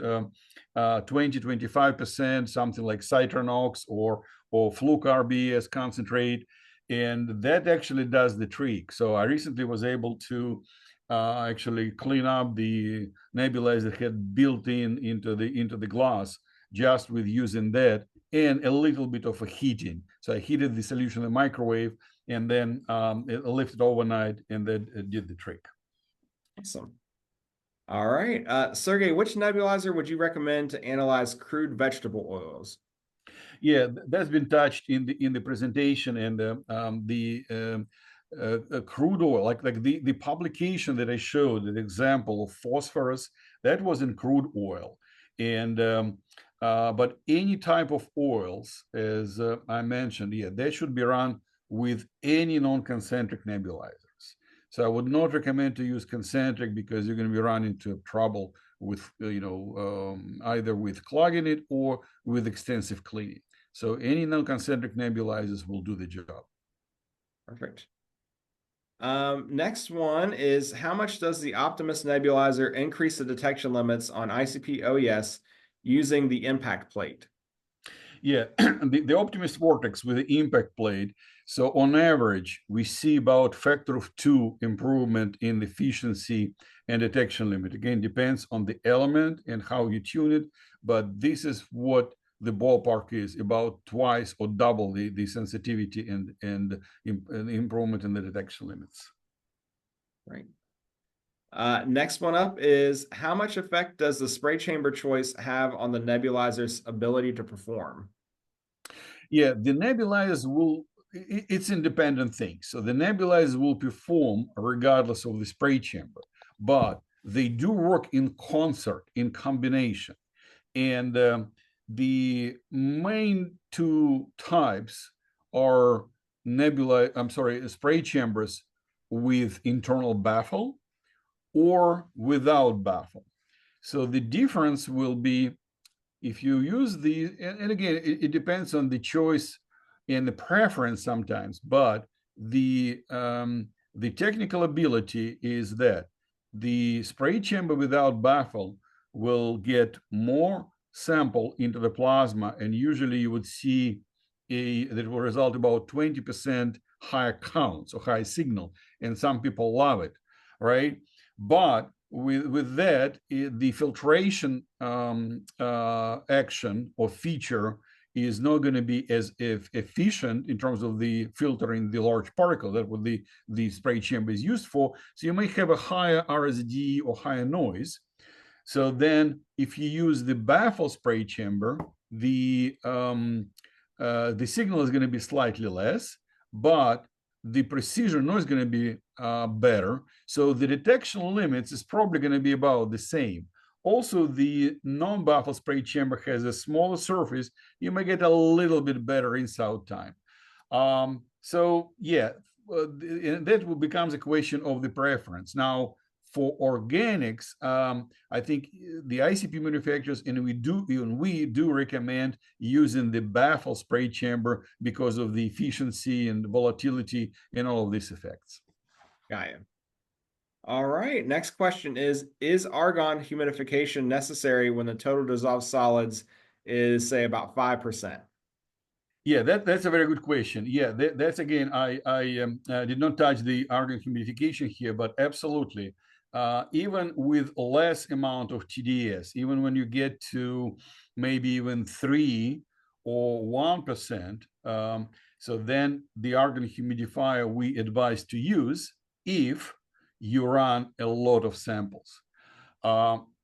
20-25%, something like Citranox or Fluke RBS concentrate, and that actually does the trick. So I recently was able to actually clean up the nebulizer that had built into the glass just with using that and a little bit of a heating. So I heated the solution in the microwave and then it lifted overnight, and then it did the trick. Awesome. All right. Sergey, which nebulizer would you recommend to analyze crude vegetable oils? Yeah, that's been touched in the presentation, and crude oil, like the publication that I showed, the example of phosphorus, that was in crude oil, and but any type of oils, as I mentioned, yeah, they should be run with any non-concentric nebulizers. So I would not recommend to use concentric because you're going to be running into trouble with either with clogging it or with extensive cleaning. So any non-concentric nebulizers will do the job. Perfect. Next one is, how much does the Optimus nebulizer increase the detection limits on ICP OES using the impact plate? Yeah, the Optimus Vortex with the impact plate. So on average, we see about factor of 2 improvement in efficiency and detection limit. Again, depends on the element and how you tune it, but this is what the ballpark is, about twice or double the sensitivity and improvement in the detection limits. Right. Next one up is, how much effect does the spray chamber choice have on the nebulizer's ability to perform? Yeah, the nebulizers will, it's independent thing. So the nebulizers will perform regardless of the spray chamber, but they do work in concert, in combination. And the main two types are spray chambers with internal baffle or without baffle. So the difference will be if you use the, and again, it depends on the choice and the preference sometimes, but the technical ability is that the spray chamber without baffle will get more sample into the plasma, and usually you would see that will result about 20% higher counts or high signal, and some people love it, right? But with that, the filtration action or feature is not going to be as efficient in terms of the filtering the large particle that what the spray chamber is used for. So you may have a higher RSD or higher noise. So then if you use the baffle spray chamber, the signal is going to be slightly less, but the precision is going to be better. So the detection limits is probably going to be about the same. Also, the non-baffle spray chamber has a smaller surface. You may get a little bit better in-out time. So yeah, that becomes a question of the preference. Now, for organics, I think the ICP manufacturers, and we do recommend using the baffle spray chamber because of the efficiency and volatility and all of these effects. Got you. All right. Next question is argon humidification necessary when the total dissolved solids is, say, about 5%? Yeah, that's a very good question. Yeah, that's again, I did not touch the argon humidification here, but absolutely. Even with less amount of TDS, even when you get to maybe even 3 or 1%, so then the argon humidifier we advise to use if you run a lot of samples.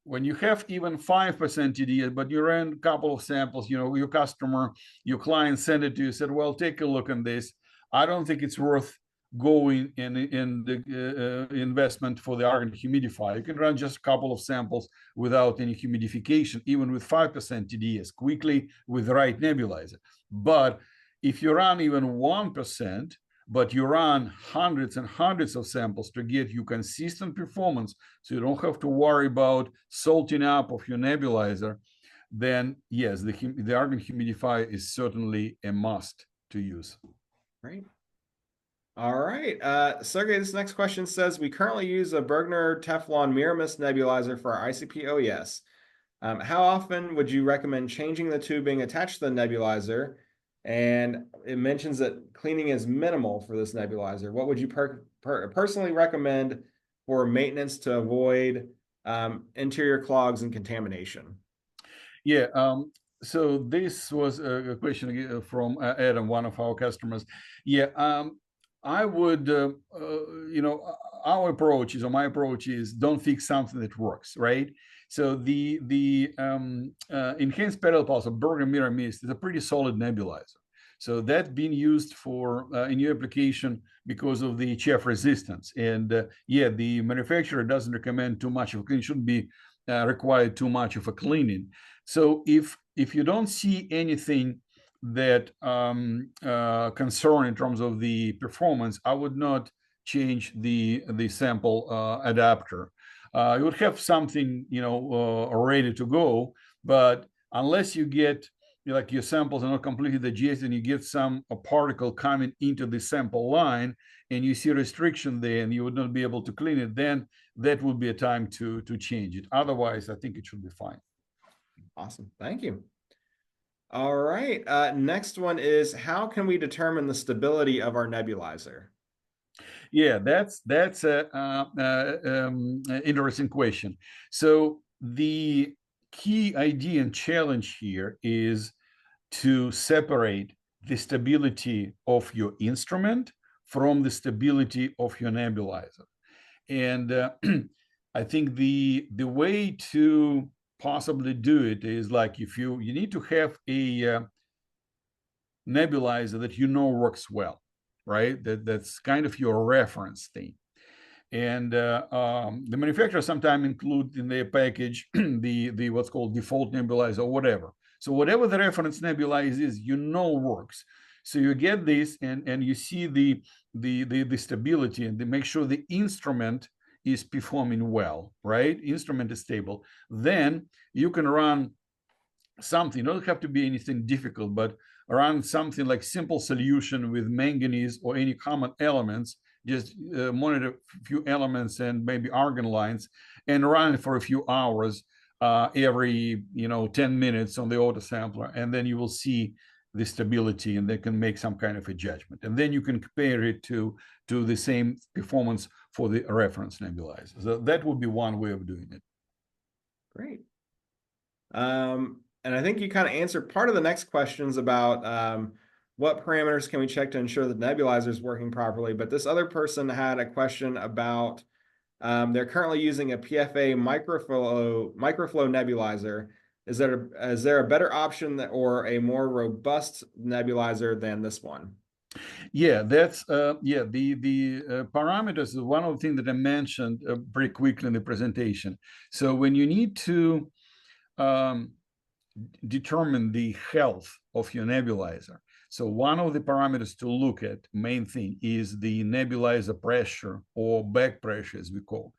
When you have even 5% TDS, but you ran a couple of samples, your customer, your client sent it to you, said, well, take a look at this. I don't think it's worth going in the investment for the argon humidifier. You can run just a couple of samples without any humidification, even with 5% TDS, quickly with the right nebulizer. But if you run even 1%, but you run hundreds and hundreds of samples to get you consistent performance, so you don't have to worry about salting up of your nebulizer, then yes, the argon humidifier is certainly a must to use. Right. All right. Sergey, this next question says, we currently use a Bergner Teflon Miramis nebulizer for our ICP OES. How often would you recommend changing the tubing attached to the nebulizer? and it mentions that cleaning is minimal for this nebulizer. What would you personally recommend for maintenance to avoid interior clogs and contamination? Yeah. So this was a question from Adam, one of our customers. Yeah. I would, our approach is, or my approach is, don't fix something that works, right? So the enhanced parallel pulse or Berger mirror mist is a pretty solid nebulizer. So that's been used for a new application because of the HF resistance. And yeah, the manufacturer doesn't recommend too much of a cleaning, shouldn't be required too much of a cleaning. So if you don't see anything that concern in terms of the performance, I would not change the sample adapter. You would have something ready to go, but unless you get like your samples are not completely digested and you get some particle coming into the sample line and you see restriction there and you would not be able to clean it, then that would be a time to change it. Otherwise, I think it should be fine. Awesome. Thank you. All right. Next one is, how can we determine the stability of our nebulizer? Yeah, that's interesting question. So the key idea and challenge here is to separate the stability of your instrument from the stability of your nebulizer. And I think the way to possibly do it is like, if you need to have a nebulizer that works well, right? That's kind of your reference thing. And the manufacturer sometimes include in their package the what's called default nebulizer or whatever. So whatever the reference nebulizer is, works. So you get this and you see the stability and they make sure the instrument is performing well, right? Instrument is stable. Then you can run something. It doesn't have to be anything difficult, but run something like simple solution with manganese or any common elements. Just monitor a few elements and maybe argon lines, and run it for a few hours every 10 minutes on the auto sampler, and then you will see the stability, and they can make some kind of a judgment, and then you can compare it to the same performance for the reference nebulizer. So that would be one way of doing it. Great. And I think you kind of answered part of the next questions about what parameters can we check to ensure the nebulizer is working properly. But this other person had a question about they're currently using a PFA microflow nebulizer. Is there a better option or a more robust nebulizer than this one? Yeah, that's the parameters is one of the things that I mentioned pretty quickly in the presentation. So when you need to determine the health of your nebulizer, so one of the parameters to look at, main thing, is the nebulizer pressure, or back pressure as we call.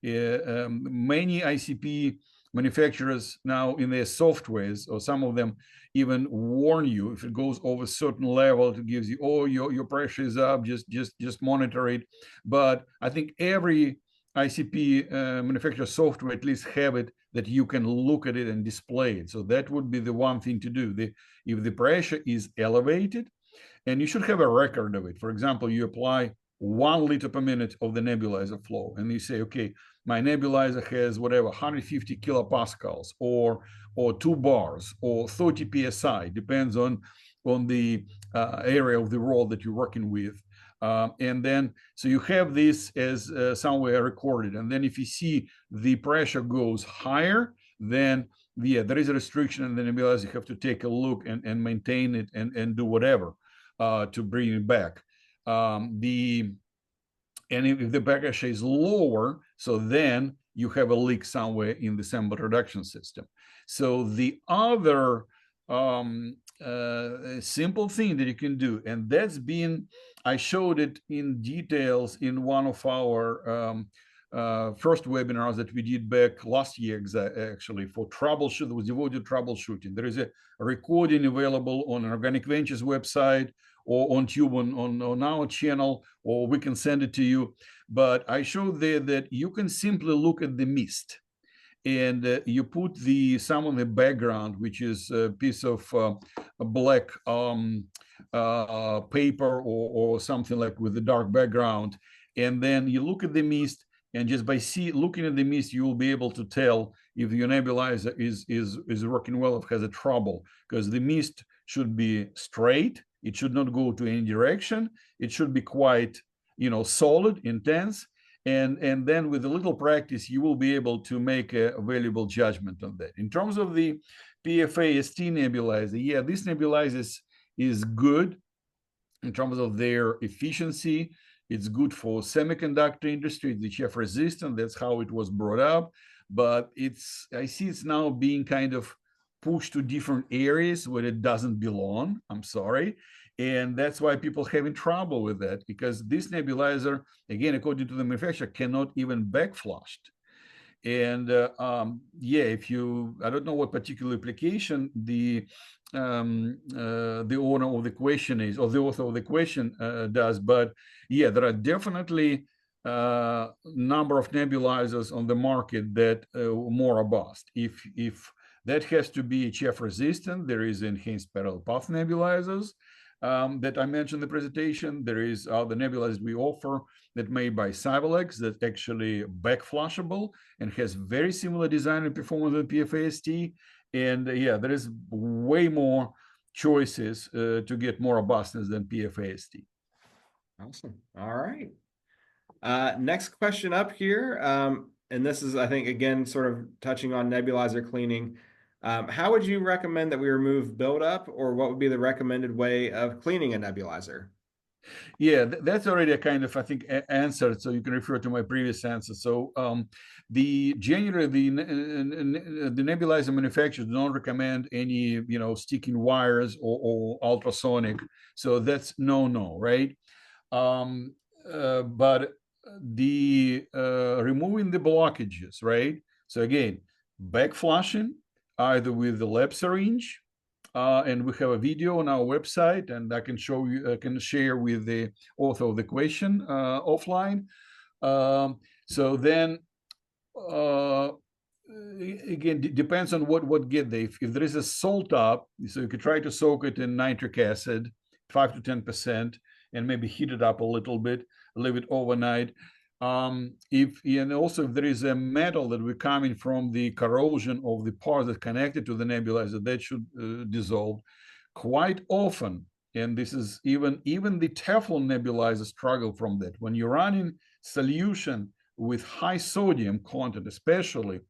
Many ICP manufacturers now in their softwares, or some of them even warn you if it goes over a certain level, it gives you, oh, your pressure is up, just monitor it. But I think every ICP manufacturer software at least have it that you can look at it and display it. So that would be the one thing to do. If the pressure is elevated, and you should have a record of it. For example, you apply 1 liter per minute of the nebulizer flow, and you say, okay, my nebulizer has whatever 150 kilopascals, or 2 bars, or 30 psi, depends on the area of the roll that you're working with. And then, so you have this as somewhere recorded. And then if you see the pressure goes higher, then there is a restriction, and then you realize you have to take a look and maintain it and do whatever to bring it back. And if the back pressure is lower, so then you have a leak somewhere in the sample reduction system. So the other simple thing that you can do, and I showed it in details in one of our first webinars that we did back last year, actually, for troubleshoot. It was devoted to troubleshooting. There is a recording available on Inorganic Ventures website, or on Tube on our channel, or we can send it to you. But I showed there that you can simply look at the mist, and you put some on the background, which is a piece of a black paper or something like with a dark background, and then you look at the mist, and just by looking at the mist, you will be able to tell if your nebulizer is working well, if it has a trouble, because the mist should be straight. It should not go to any direction. It should be quite, solid, intense. And then with a little practice, you will be able to make a valuable judgment on that. In terms of the PFAST nebulizer, yeah, this nebulizer is good in terms of their efficiency. It's good for semiconductor industry, the HF resistant. That's how it was brought up. But I see it's now being kind of pushed to different areas where it doesn't belong. I'm sorry. And that's why people are having trouble with that, because this nebulizer, again, according to the manufacturer, cannot even backflush. And yeah, I don't know what particular application the owner of the question is, or the author of the question does, but yeah, there are definitely number of nebulizers on the market that more robust. If that has to be HF resistant, there is enhanced parallel path nebulizers that I mentioned in the presentation. There is the nebulizers we offer that made by Cyberlex that actually backflushable and has very similar design and performance than PFAST. And yeah, there is way more choices to get more robustness than PFAST. Awesome. All right. Next question up here. And this is, I think, again, sort of touching on nebulizer cleaning. How would you recommend that we remove buildup, or what would be the recommended way of cleaning a nebulizer? Yeah, that's already a kind of, I think, answer. So you can refer to my previous answer. So the nebulizer manufacturers don't recommend any, sticking wires or ultrasonic. So that's no, right? But the removing the blockages, right? So again, backflushing either with the lab syringe, and we have a video on our website, and I can share with the author of the question offline. So then, again, depends on what get there. If there is a salt up, so you could try to soak it in nitric acid, 5 to 10%, and maybe heat it up a little bit, leave it overnight. And also if there is a metal that will coming from the corrosion of the parts that connected to the nebulizer, that should dissolve quite often. And this is even the Teflon nebulizer struggle from that. When you're running solution with high sodium content, especially,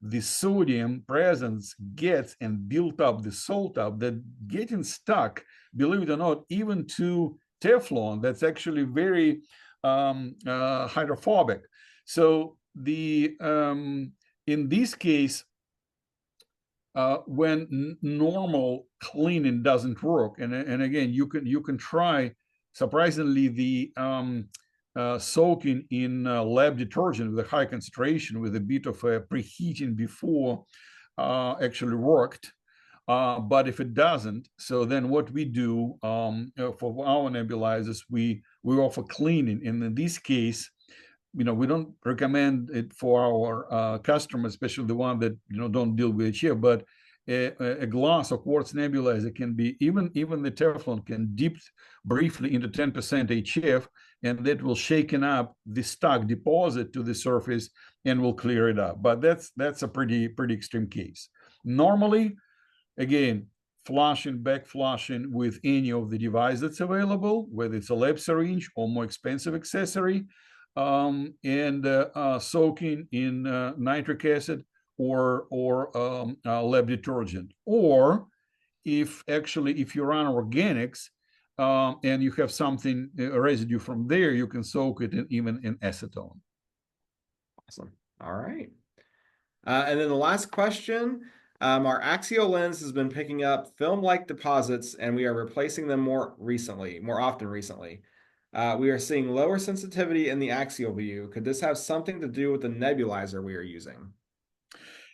the sodium presence gets and built up the salt up that getting stuck, believe it or not, even to Teflon, that's actually very hydrophobic. So in this case, when normal cleaning doesn't work, and again, you can try, surprisingly, the soaking in lab detergent with a high concentration with a bit of a preheating before actually worked. But if it doesn't, so then what we do for our nebulizers, we offer cleaning. And in this case, we don't recommend it for our customers, especially the one that don't deal with HF. But a glass of quartz nebulizer can be even the Teflon can dip briefly into 10% HF, and that will shaken up the stuck deposit to the surface and will clear it up. But that's a pretty extreme case. Normally, again, back flushing with any of the device that's available, whether it's a lab syringe or more expensive accessory, and soaking in nitric acid or lab detergent. Or if you run organics and you have something, a residue from there, you can soak it even in acetone. Awesome. All right. And then the last question. Our axial lens has been picking up film-like deposits, and we are replacing them more often recently. We are seeing lower sensitivity in the axial view. Could this have something to do with the nebulizer we are using?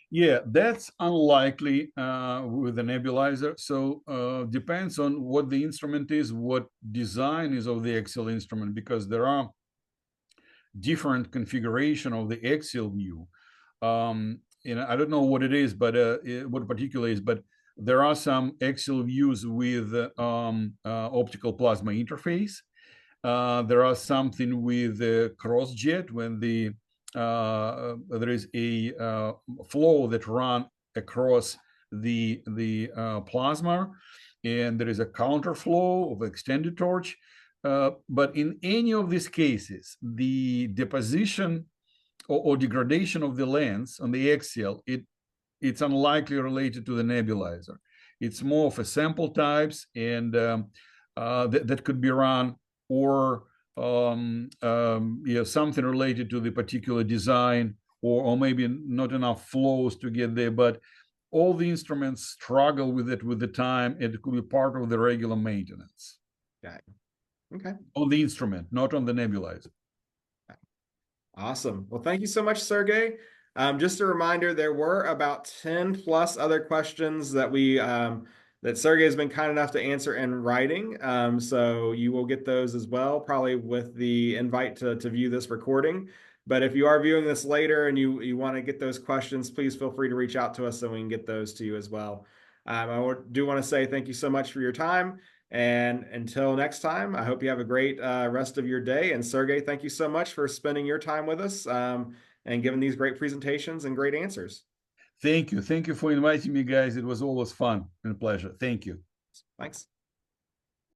Yeah, that's unlikely with the nebulizer. So depends on what the instrument is, what design is of the axial instrument, because there are different configuration of the axial view. I don't know what it is, but what particular is, but There are some axial views with optical plasma interface. There are something with cross-jet when there is a flow that run across the plasma, and there is a counterflow of extended torch. But in any of these cases, the deposition or degradation of the lens on the axial, it's unlikely related to the nebulizer. It's more of a sample types, and that could be run, or something related to the particular design, or maybe not enough flows to get there. But all the instruments struggle with it with the time. It could be part of the regular maintenance. Got it. Okay. On the instrument, not on the nebulizer. Awesome. Well, thank you so much, Sergey. Just a reminder, there were about 10 plus other questions that that Sergey has been kind enough to answer in writing. So you will get those as well, probably with the invite to view this recording. But if you are viewing this later and you want to get those questions, please feel free to reach out to us so we can get those to you as well. Do want to say thank you so much for your time. And until next time, I hope you have a great rest of your day. And Sergey, thank you so much for spending your time with us and giving these great presentations and great answers. Thank you. Thank you for inviting me, guys. It was always fun and a pleasure. Thank you. Thanks.